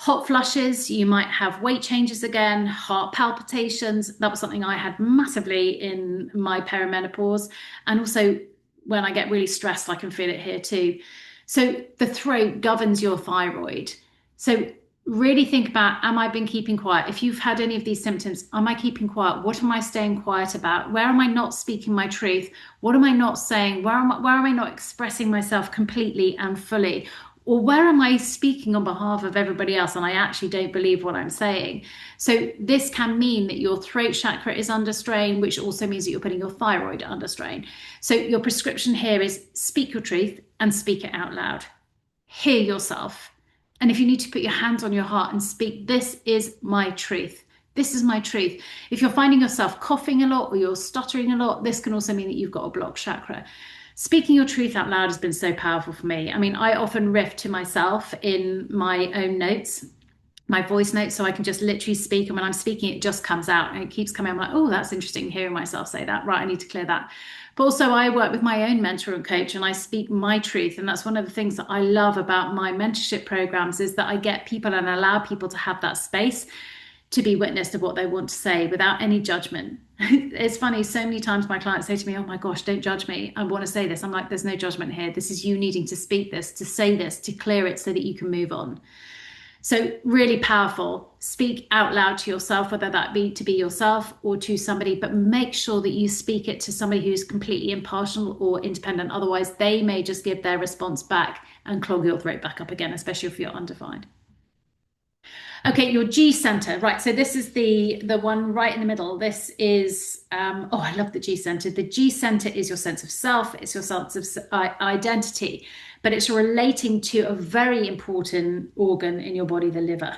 hot flushes. You might have weight changes again, heart palpitations. That was something I had massively in my perimenopause. And also when I get really stressed, I can feel it here too. So the throat governs your thyroid. So really think about, am I been keeping quiet? If you've had any of these symptoms, am I keeping quiet? What am I staying quiet about? Where am I not speaking my truth? What am I not saying? Where am I not expressing myself completely and fully? Or where am I speaking on behalf of everybody else and I actually don't believe what I'm saying? So this can mean that your throat chakra is under strain, which also means that you're putting your thyroid under strain. So your prescription here is speak your truth and speak it out loud. Hear yourself. And if you need to put your hands on your heart and speak, this is my truth. This is my truth. If you're finding yourself coughing a lot or you're stuttering a lot, this can also mean that you've got a blocked chakra. Speaking your truth out loud has been so powerful for me. I mean, I often riff to myself in my own notes, my voice notes, so I can just literally speak. And when I'm speaking, it just comes out and it keeps coming. I'm like, oh, that's interesting, hearing myself say that. Right, I need to clear that. But also I work with my own mentor and coach and I speak my truth. And that's one of the things that I love about my mentorship programs, is that I get people and allow people to have that space to be witness to what they want to say without any judgment. It's funny, so many times my clients say to me, oh my gosh, don't judge me, I want to say this. I'm like, there's no judgment here. This is you needing to speak this, to say this, to clear it so that you can move on. So really powerful. Speak out loud to yourself, whether that be to be yourself or to somebody, but make sure that you speak it to somebody who's completely impartial or independent. Otherwise, they may just give their response back and clog your throat back up again, especially if you're undefined. Okay, your G center, right? So this is the one right in the middle. This is oh, I love the G center. The G center is your sense of self. It's your sense of identity, but it's relating to a very important organ in your body, the liver.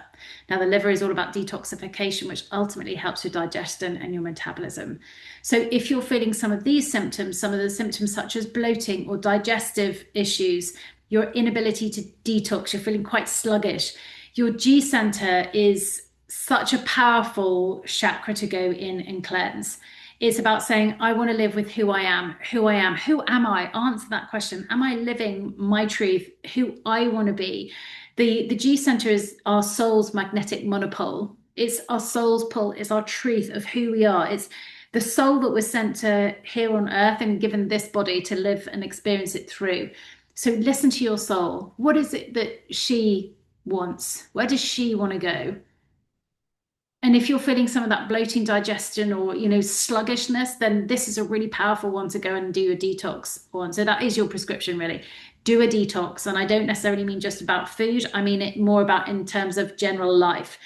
Now, the liver is all about detoxification, which ultimately helps your digestion and your metabolism. So, if you're feeling some of these symptoms, some of the symptoms such as bloating or digestive issues, your inability to detox, you're feeling quite sluggish, your G center is such a powerful chakra to go in and cleanse. It's about saying, I want to live with who I am, who I am, who am I? Answer that question. Am I living my truth, who I want to be? The G center is our soul's magnetic monopole. It's our soul's pull, it's our truth of who we are. It's the soul that was sent to here on earth and given this body to live and experience it through. So listen to your soul. What is it that she wants? Where does she want to go? And if you're feeling some of that bloating, digestion, or sluggishness, then this is a really powerful one to go and do a detox on. So that is your prescription, really. Do a detox, and I don't necessarily mean just about food. I mean it more about in terms of general life.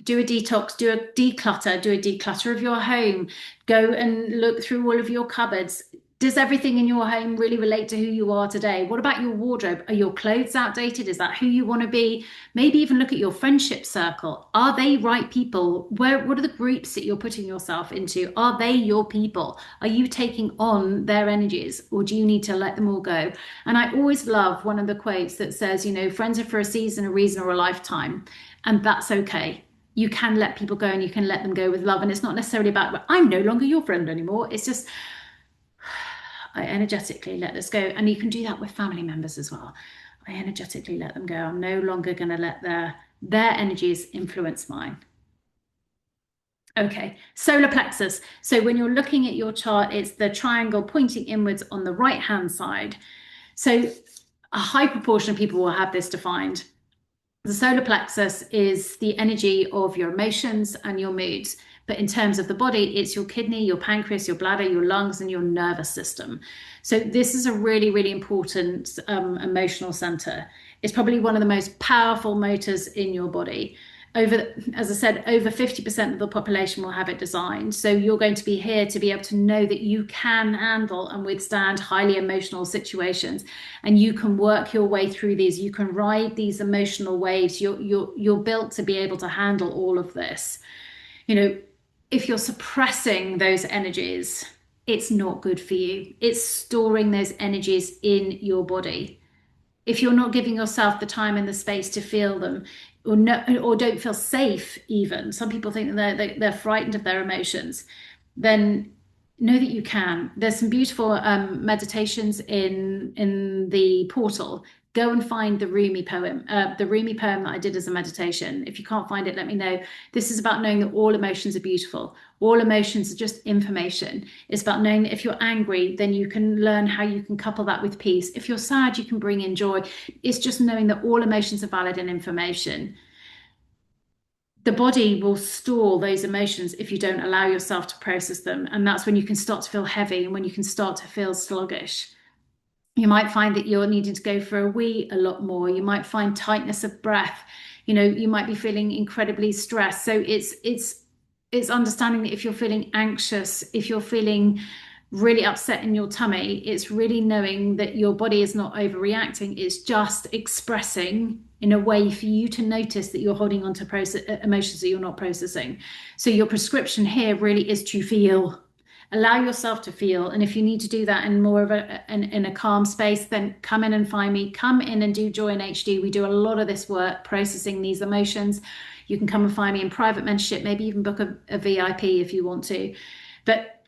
Do a detox, do a declutter of your home. Go and look through all of your cupboards. Does everything in your home really relate to who you are today? What about your wardrobe? Are your clothes outdated? Is that who you want to be? Maybe even look at your friendship circle. Are they right people? What are the groups that you're putting yourself into? Are they your people? Are you taking on their energies, or do you need to let them all go? And I always love one of the quotes that says, friends are for a season, a reason, or a lifetime. And that's okay. You can let people go and you can let them go with love. And it's not necessarily about, I'm no longer your friend anymore. It's just, I energetically let this go. And you can do that with family members as well. I energetically let them go. I'm no longer going to let their energies influence mine. Okay, solar plexus. So when you're looking at your chart, it's the triangle pointing inwards on the right hand side. So a high proportion of people will have this defined. The solar plexus is the energy of your emotions and your moods. But in terms of the body, it's your kidney, your pancreas, your bladder, your lungs, and your nervous system. So this is a really, really important emotional center. It's probably one of the most powerful motors in your body. As I said, over 50% of the population will have it designed. So you're going to be here to be able to know that you can handle and withstand highly emotional situations, and you can work your way through these. You can ride these emotional waves. You're built to be able to handle all of this. If you're suppressing those energies, it's not good for you. It's storing those energies in your body. If you're not giving yourself the time and the space to feel them, or don't feel safe, even some people think that they're frightened of their emotions, then know that you can. There's some beautiful meditations in the portal. Go and find the Rumi poem that I did as a meditation. If you can't find it, let me know. This is about knowing that all emotions are beautiful. All emotions are just information. It's about knowing that if you're angry, then you can learn how you can couple that with peace. If you're sad, you can bring in joy. It's just knowing that all emotions are valid and information. The body will store those emotions if you don't allow yourself to process them. And that's when you can start to feel heavy and when you can start to feel sluggish. You might find that you're needing to go for a wee a lot more. You might find tightness of breath. You might be feeling incredibly stressed. So it's understanding that if you're feeling anxious, if you're feeling really upset in your tummy, it's really knowing that your body is not overreacting. It's just expressing in a way for you to notice that you're holding on to emotions that you're not processing. So your prescription here really is to feel. Allow yourself to feel. And if you need to do that in more of in a calm space, then come in and find me. Come in and do Joy in HD. We do a lot of this work processing these emotions. You can come and find me in private mentorship, maybe even book a VIP if you want to. But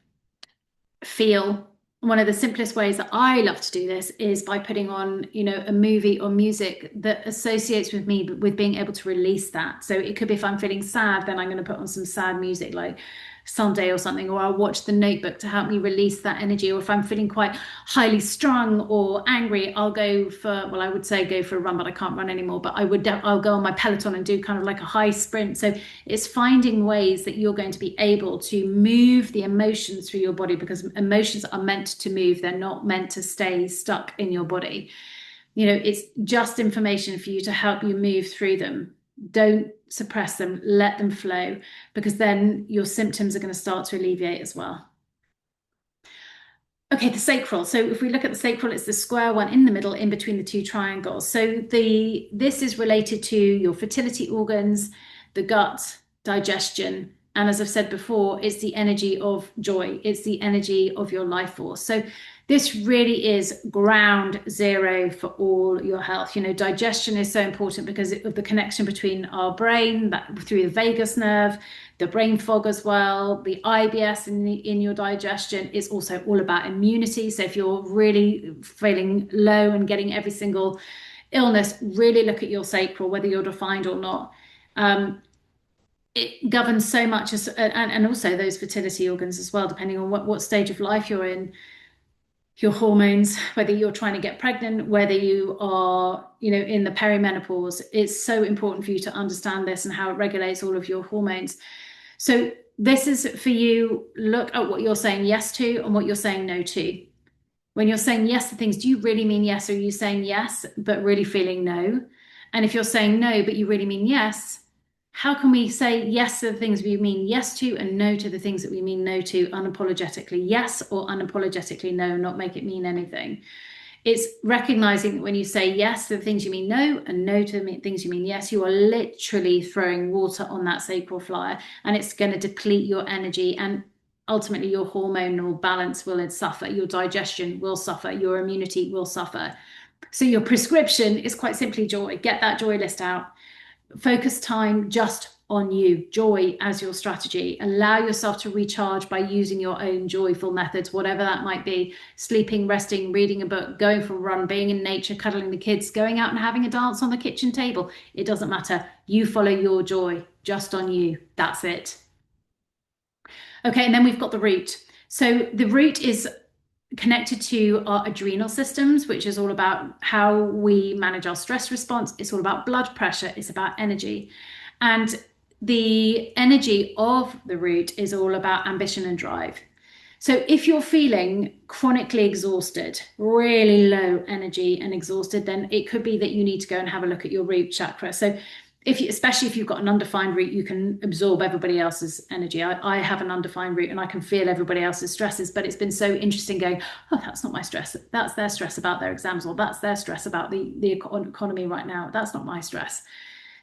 feel. One of the simplest ways that I love to do this is by putting on, a movie or music that associates with me, but with being able to release that. So it could be if I'm feeling sad, then I'm going to put on some sad music like Sunday or something, or I'll watch The Notebook to help me release that energy. Or if I'm feeling quite highly strung or angry, I'll go for, I would say go for a run, but I can't run anymore. But I'll go on my Peloton and do kind of like a high sprint. So it's finding ways that you're going to be able to move the emotions through your body, because emotions are meant to move. They're not meant to stay stuck in your body. It's just information for you to help you move through them. Don't suppress them, let them flow, because then your symptoms are going to start to alleviate as well. Okay, the sacral. So if we look at the sacral, it's the square one in the middle, in between the two triangles. So this is related to your fertility organs, the gut, digestion, and as I've said before, it's the energy of joy. It's the energy of your life force. So this really is ground zero for all your health. You know, digestion is so important because of the connection between our brain, that through the vagus nerve, the brain fog as well, the IBS in your digestion is also all about immunity. So if you're really feeling low and getting every single illness, really look at your sacral, whether you're defined or not. It governs so much and also those fertility organs as well, depending on what stage of life you're in, your hormones, whether you're trying to get pregnant, whether you are, in the perimenopause. It's so important for you to understand this and how it regulates all of your hormones. So this is for you, look at what you're saying yes to and what you're saying no to. When you're saying yes to things, do you really mean yes? Or are you saying yes, but really feeling no? And if you're saying no, but you really mean yes, how can we say yes to the things we mean yes to and no to the things that we mean no to unapologetically? Yes or unapologetically no, not make it mean anything. It's recognizing that when you say yes to the things you mean no and no to the things you mean yes, you are literally throwing water on that sacral flyer, and it's going to deplete your energy, and ultimately your hormonal balance will suffer, your digestion will suffer, your immunity will suffer. So your prescription is quite simply joy. Get that joy list out. Focus time just on you, joy as your strategy. Allow yourself to recharge by using your own joyful methods, whatever that might be: sleeping, resting, reading a book, going for a run, being in nature, cuddling the kids, going out and having a dance on the kitchen table. It doesn't matter. You follow your joy, just on you. That's it. Okay, and then we've got the root. So the root is connected to our adrenal systems, which is all about how we manage our stress response. It's all about blood pressure. It's about energy. And the energy of the root is all about ambition and drive. So if you're feeling chronically exhausted, really low energy and exhausted, then it could be that you need to go and have a look at your root chakra. So especially if you've got an undefined root, you can absorb everybody else's energy. I have an undefined root and I can feel everybody else's stresses, but it's been so interesting going, oh, that's not my stress. That's their stress about their exams, or that's their stress about the economy right now. That's not my stress.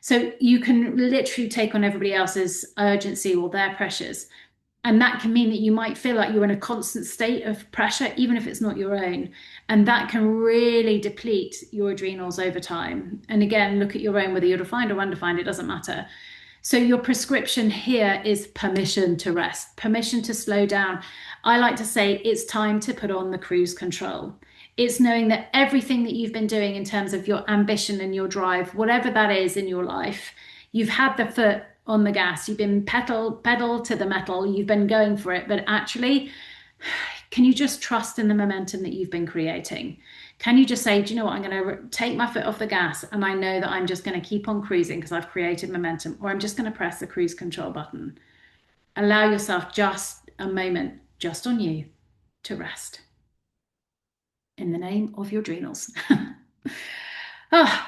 So you can literally take on everybody else's urgency or their pressures. And that can mean that you might feel like you're in a constant state of pressure, even if it's not your own. And that can really deplete your adrenals over time. And again, look at your own, whether you're defined or undefined, it doesn't matter. So your prescription here is permission to rest, permission to slow down. I like to say it's time to put on the cruise control. It's knowing that everything that you've been doing in terms of your ambition and your drive, whatever that is in your life, you've had the foot on the gas, you've been pedal to the metal, you've been going for it, but actually, can you just trust in the momentum that you've been creating? Can you just say, do you know what, I'm going to take my foot off the gas and I know that I'm just going to keep on cruising because I've created momentum, or I'm just going to press the cruise control button. Allow yourself just a moment, just on you, to rest. In the name of your adrenals.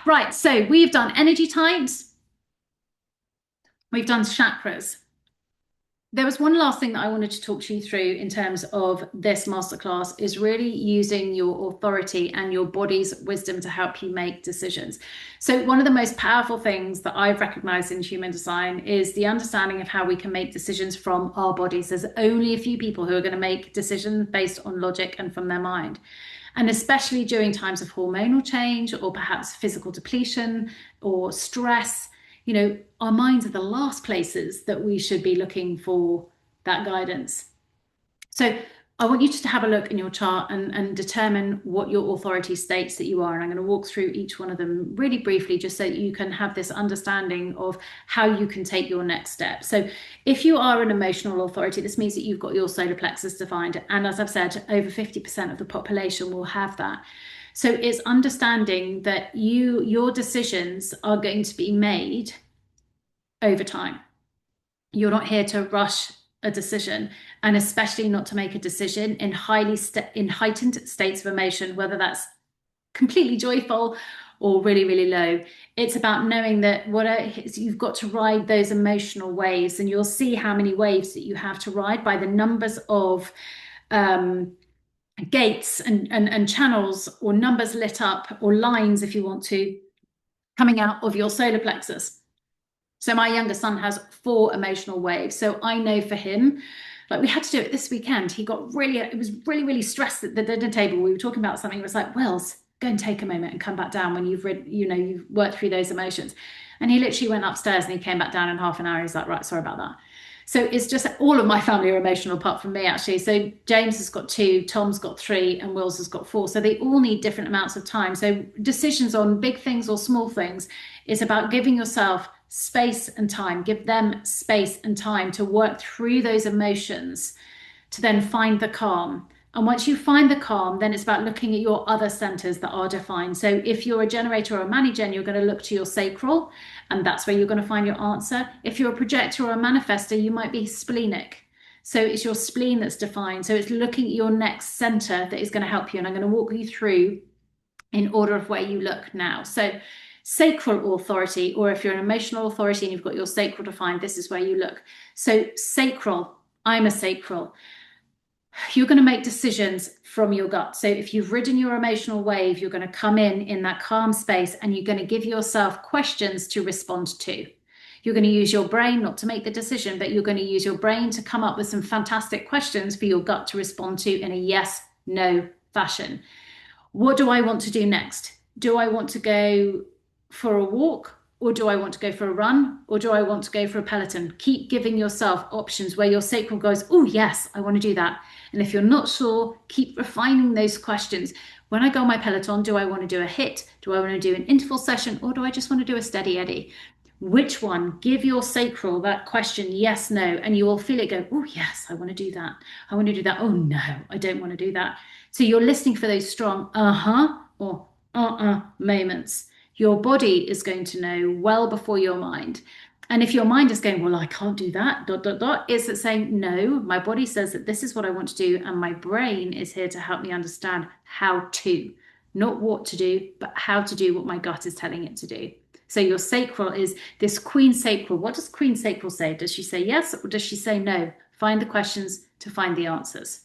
Right, so we've done energy types. We've done chakras. There was one last thing that I wanted to talk to you through in terms of this masterclass, is really using your authority and your body's wisdom to help you make decisions. So one of the most powerful things that I've recognized in human design is the understanding of how we can make decisions from our bodies. There's only a few people who are going to make decisions based on logic and from their mind. And especially during times of hormonal change or perhaps physical depletion or stress, our minds are the last places that we should be looking for that guidance. So I want you to have a look in your chart and determine what your authority states that you are. And I'm going to walk through each one of them really briefly, just so that you can have this understanding of how you can take your next step. So if you are an emotional authority, this means that you've got your solar plexus defined. And as I've said, over 50% of the population will have that. So it's understanding that your decisions are going to be made over time. You're not here to rush a decision, and especially not to make a decision in heightened states of emotion, whether that's completely joyful or really, really low. It's about knowing that you've got to ride those emotional waves, and you'll see how many waves that you have to ride by the numbers of um, gates and channels or numbers lit up or lines, if you want to, coming out of your solar plexus. So my younger son has four emotional waves. So I know for him, like we had to do it this weekend. He got really, it was really, really stressed at the dinner table. We were talking about something. It was like, Wills, go and take a moment and come back down when you've read, you've worked through those emotions. And he literally went upstairs and he came back down in half an hour. He's like, right, sorry about that. So it's just all of my family are emotional apart from me, actually. So James has got two, Tom's got three, and Will's has got four. So they all need different amounts of time. So decisions on big things or small things is about giving yourself space and time. Give them space and time to work through those emotions to then find the calm. And once you find the calm, then it's about looking at your other centers that are defined. So if you're a generator or a manigen, you're going to look to your sacral, and that's where you're going to find your answer. If you're a projector or a manifester, you might be splenic. So it's your spleen that's defined. So it's looking at your next center that is going to help you. And I'm going to walk you through in order of where you look now. So sacral authority, or if you're an emotional authority and you've got your sacral defined, this is where you look. So sacral, I'm a sacral. You're going to make decisions from your gut. So if you've ridden your emotional wave, you're going to come in that calm space, and you're going to give yourself questions to respond to. You're going to use your brain not to make the decision, but you're going to use your brain to come up with some fantastic questions for your gut to respond to in a yes, no fashion. What do I want to do next? Do I want to go for a walk? Or do I want to go for a run? Or do I want to go for a Peloton? Keep giving yourself options where your sacral goes, oh, yes, I want to do that. And if you're not sure, keep refining those questions. When I go on my Peloton, do I want to do a HIIT? Do I want to do an interval session? Or do I just want to do a steady eddy? Which one? Give your sacral that question, yes, no, and you will feel it go, oh, yes, I want to do that. I want to do that. Oh, no, I don't want to do that. So you're listening for those strong uh-huh or moments. Your body is going to know well before your mind. And if your mind is going, well, I can't do that, dot, dot, dot, it's that saying, no, my body says that this is what I want to do. And my brain is here to help me understand how to, not what to do, but how to do what my gut is telling it to do. So your sacral is this queen sacral. What does queen sacral say? Does she say yes or does she say no? Find the questions to find the answers.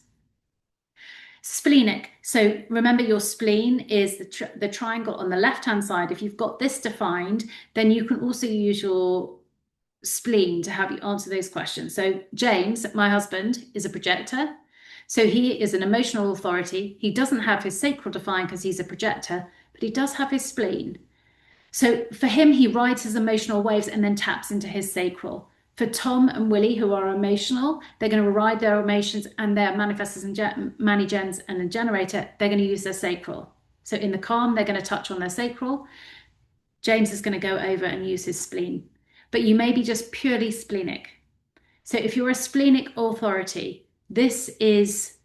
Splenic. So remember, your spleen is the triangle on the left-hand side. If you've got this defined, then you can also use your spleen to help you answer those questions. So James, my husband, is a projector. So he is an emotional authority. He doesn't have his sacral defined because he's a projector, but he does have his spleen. So for him, he rides his emotional waves and then taps into his sacral. For Tom and Willie, who are emotional, they're going to ride their emotions, and their manifestors and manigens and a generator, they're going to use their sacral. So in the calm, they're going to touch on their sacral. James is going to go over and use his spleen. But you may be just purely splenic. So if you're a splenic authority, this is,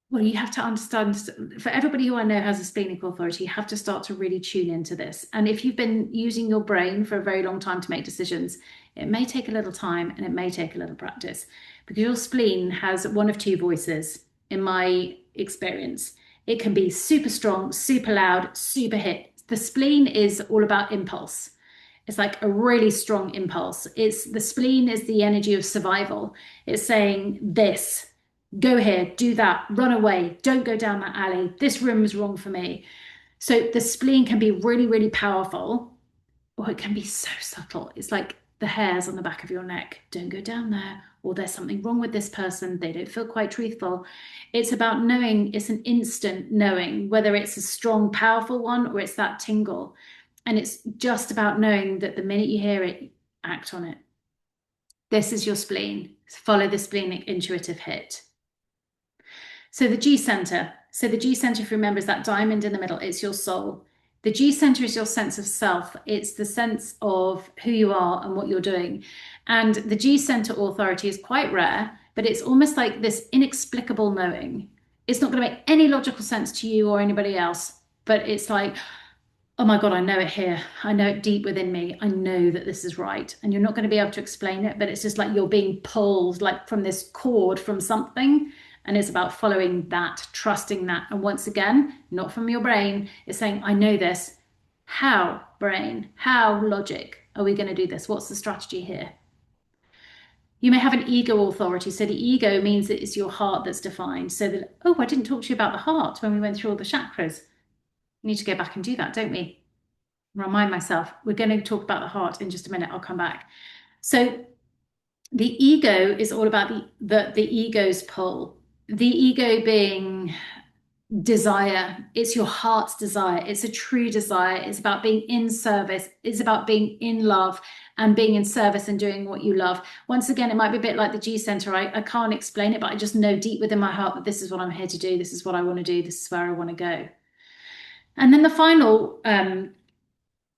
well, you have to understand, for everybody who I know has a splenic authority, you have to start to really tune into this. And if you've been using your brain for a very long time to make decisions, it may take a little time and it may take a little practice, because your spleen has one of two voices, in my experience. It can be super strong, super loud, super hit. The spleen is all about impulse. It's like a really strong impulse. The spleen is the energy of survival. It's saying this, go here, do that, run away, don't go down that alley, this room is wrong for me. So the spleen can be really, really powerful, or it can be so subtle. It's like the hairs on the back of your neck. Don't go down there, or there's something wrong with this person, they don't feel quite truthful. It's about knowing, it's an instant knowing, whether it's a strong, powerful one or it's that tingle. And it's just about knowing that the minute you hear it, act on it. This is your spleen. Follow the splenic intuitive hit. So the G center. So the G center, if you remember, is that diamond in the middle. It's your soul. The G center is your sense of self. It's the sense of who you are and what you're doing. And the G center authority is quite rare, but it's almost like this inexplicable knowing. It's not going to make any logical sense to you or anybody else, but it's like, oh my God, I know it here. I know it deep within me. I know that this is right. And you're not going to be able to explain it, but it's just like you're being pulled like from this cord from something, And it's about following that, trusting that. And once again, not from your brain, it's saying, I know this. How, brain? How, logic? Are we going to do this? What's the strategy here? You may have an ego authority. So the ego means that it's your heart that's defined. So that, oh, I didn't talk to you about the heart when we went through all the chakras. We need to go back and do that, don't we? Remind myself. We're going to talk about the heart in just a minute. I'll come back. So the ego is all about the ego's pull. The ego being desire. It's your heart's desire. It's a true desire. It's about being in service. It's about being in love and being in service and doing what you love. Once again, it might be a bit like the G center. I can't explain it, but I just know deep within my heart that this is what I'm here to do. This is what I want to do. This is where I want to go. And then the final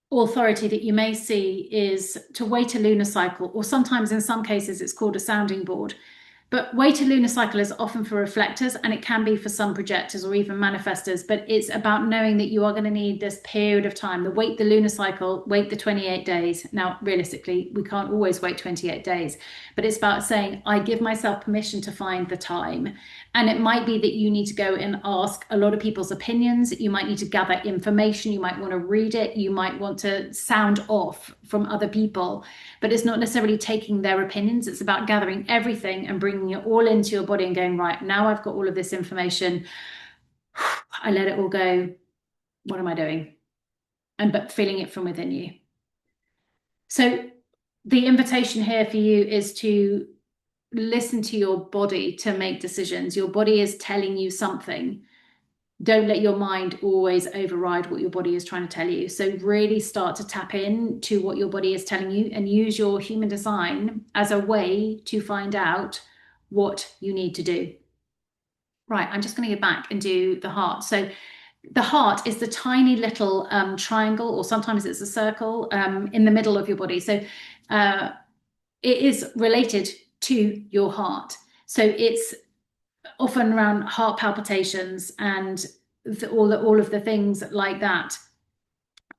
authority that you may see is to wait a lunar cycle, or sometimes in some cases it's called a sounding board. But wait a lunar cycle is often for reflectors, and it can be for some projectors or even manifestors, but it's about knowing that you are going to need this period of time. Wait the lunar cycle, wait the 28 days. Now, realistically, we can't always wait 28 days, but it's about saying, I give myself permission to find the time. And it might be that you need to go and ask a lot of people's opinions. You might need to gather information. You might want to read it. You might want to sound off from other people, but it's not necessarily taking their opinions. It's about gathering everything and bringing it all into your body and going, right, now I've got all of this information. I let it all go. What am I doing? But feeling it from within you. So the invitation here for you is to listen to your body to make decisions. Your body is telling you something. Don't let your mind always override what your body is trying to tell you. So really start to tap in to what your body is telling you and use your human design as a way to find out what you need to do. Right, I'm just going to go back and do the heart. So the heart is the tiny little triangle, or sometimes it's a circle in the middle of your body. So it is related to your heart. So it's often around heart palpitations and all of the things like that.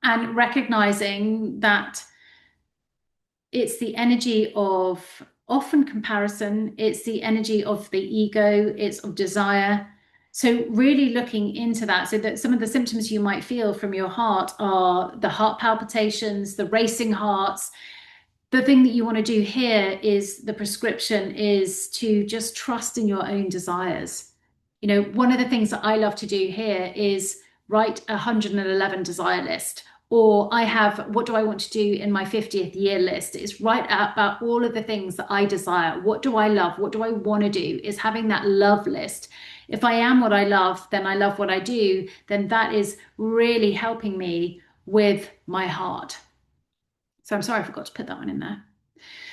And recognizing that it's the energy of often comparison, it's the energy of the ego, it's of desire. So really looking into that, so that some of the symptoms you might feel from your heart are the heart palpitations, the racing hearts. The thing that you want to do here is the prescription is to just trust in your own desires. You know, one of the things that I love to do here is write a 111 desire list. Or I have, what do I want to do in my 50th year list? Is write out about all of the things that I desire. What do I love? What do I want to do? Is having that love list. If I am what I love, then I love what I do. Then that is really helping me with my heart. So I'm sorry I forgot to put that one in there.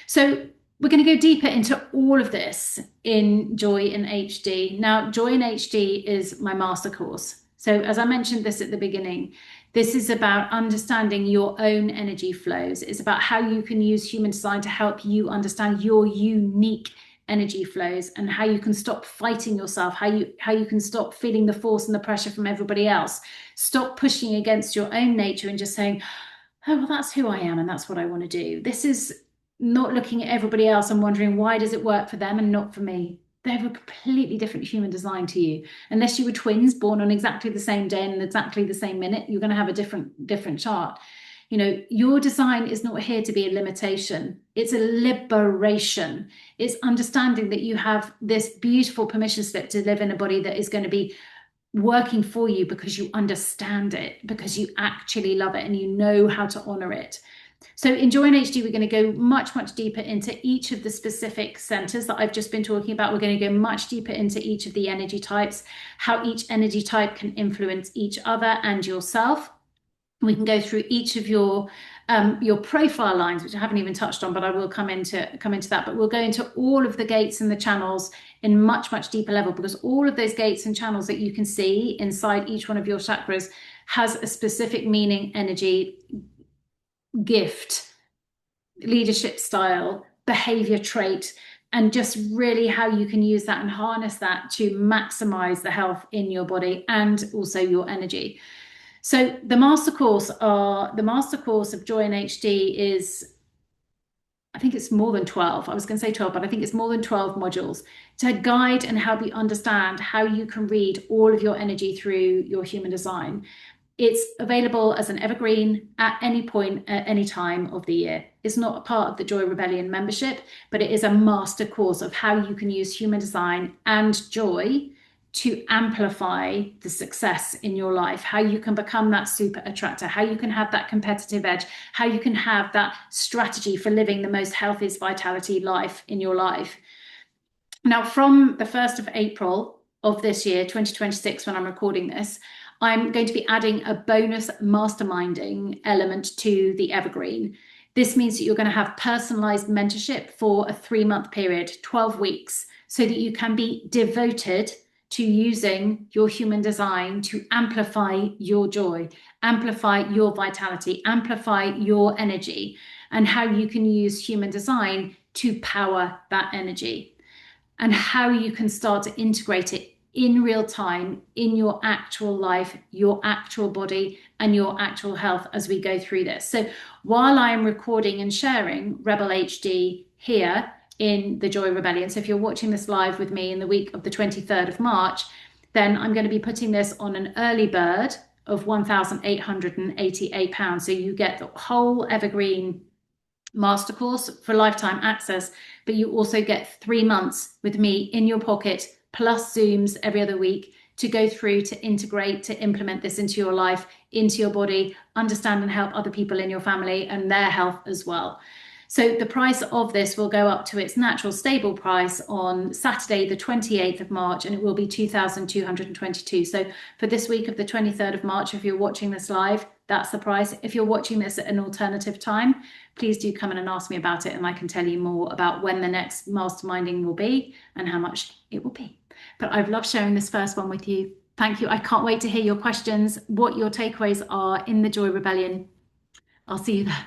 So we're going to go deeper into all of this in Joy in HD. Now, Joy in HD is my master course. So as I mentioned this at the beginning, this is about understanding your own energy flows. It's about how you can use human design to help you understand your unique energy flows and how you can stop fighting yourself, how you can stop feeling the force and the pressure from everybody else. Stop pushing against your own nature and just saying, oh, well, that's who I am and that's what I want to do. This is not looking at everybody else and wondering why does it work for them and not for me. They have a completely different human design to you. Unless you were twins born on exactly the same day and exactly the same minute, you're going to have a different chart. You know, your design is not here to be a limitation. It's a liberation. It's understanding that you have this beautiful permission slip to live in a body that is going to be working for you because you understand it, because you actually love it and you know how to honor it. So in Joy in HD, we're going to go much, much deeper into each of the specific centers that I've just been talking about. We're going to go much deeper into each of the energy types, how each energy type can influence each other and yourself. We can go through each of your profile lines, which I haven't even touched on, but I will come into that. But we'll go into all of the gates and the channels in much, much deeper level, because all of those gates and channels that you can see inside each one of your chakras has a specific meaning, energy, gift, leadership style, behavior trait, and just really how you can use that and harness that to maximize the health in your body and also your energy. So the master course of Joy in HD is I think it's more than 12. I was going to say 12, but I think it's more than 12 modules to guide and help you understand how you can read all of your energy through your human design. It's available as an evergreen at any point, at any time of the year. It's not a part of the Joy Rebellion membership, but it is a master course of how you can use human design and joy to amplify the success in your life, how you can become that super attractor, how you can have that competitive edge, how you can have that strategy for living the most healthiest vitality life in your life. Now, from the 1st of April of this year, 2026, when I'm recording this, I'm going to be adding a bonus masterminding element to the evergreen. This means that you're going to have personalized mentorship for a 3-month period, 12 weeks, so that you can be devoted to using your human design to amplify your joy, amplify your vitality, amplify your energy, and how you can use human design to power that energy, and how you can start to integrate it in real time in your actual life, your actual body, and your actual health as we go through this. So while I'm recording and sharing Rebel HD here in the Joy Rebellion, so if you're watching this live with me in the week of the 23rd of March, then I'm going to be putting this on an early bird of £1,888. So you get the whole evergreen master course for lifetime access, but you also get 3 months with me in your pocket, plus Zooms every other week to go through, to integrate, to implement this into your life, into your body, understand and help other people in your family and their health as well. So the price of this will go up to its natural stable price on Saturday, the 28th of March, and it will be 2,222. So for this week of the 23rd of March, if you're watching this live, that's the price. If you're watching this at an alternative time, please do come in and ask me about it, and I can tell you more about when the next masterminding will be and how much it will be. But I've loved sharing this first one with you. Thank you. I can't wait to hear your questions, what your takeaways are in the Joy Rebellion. I'll see you there.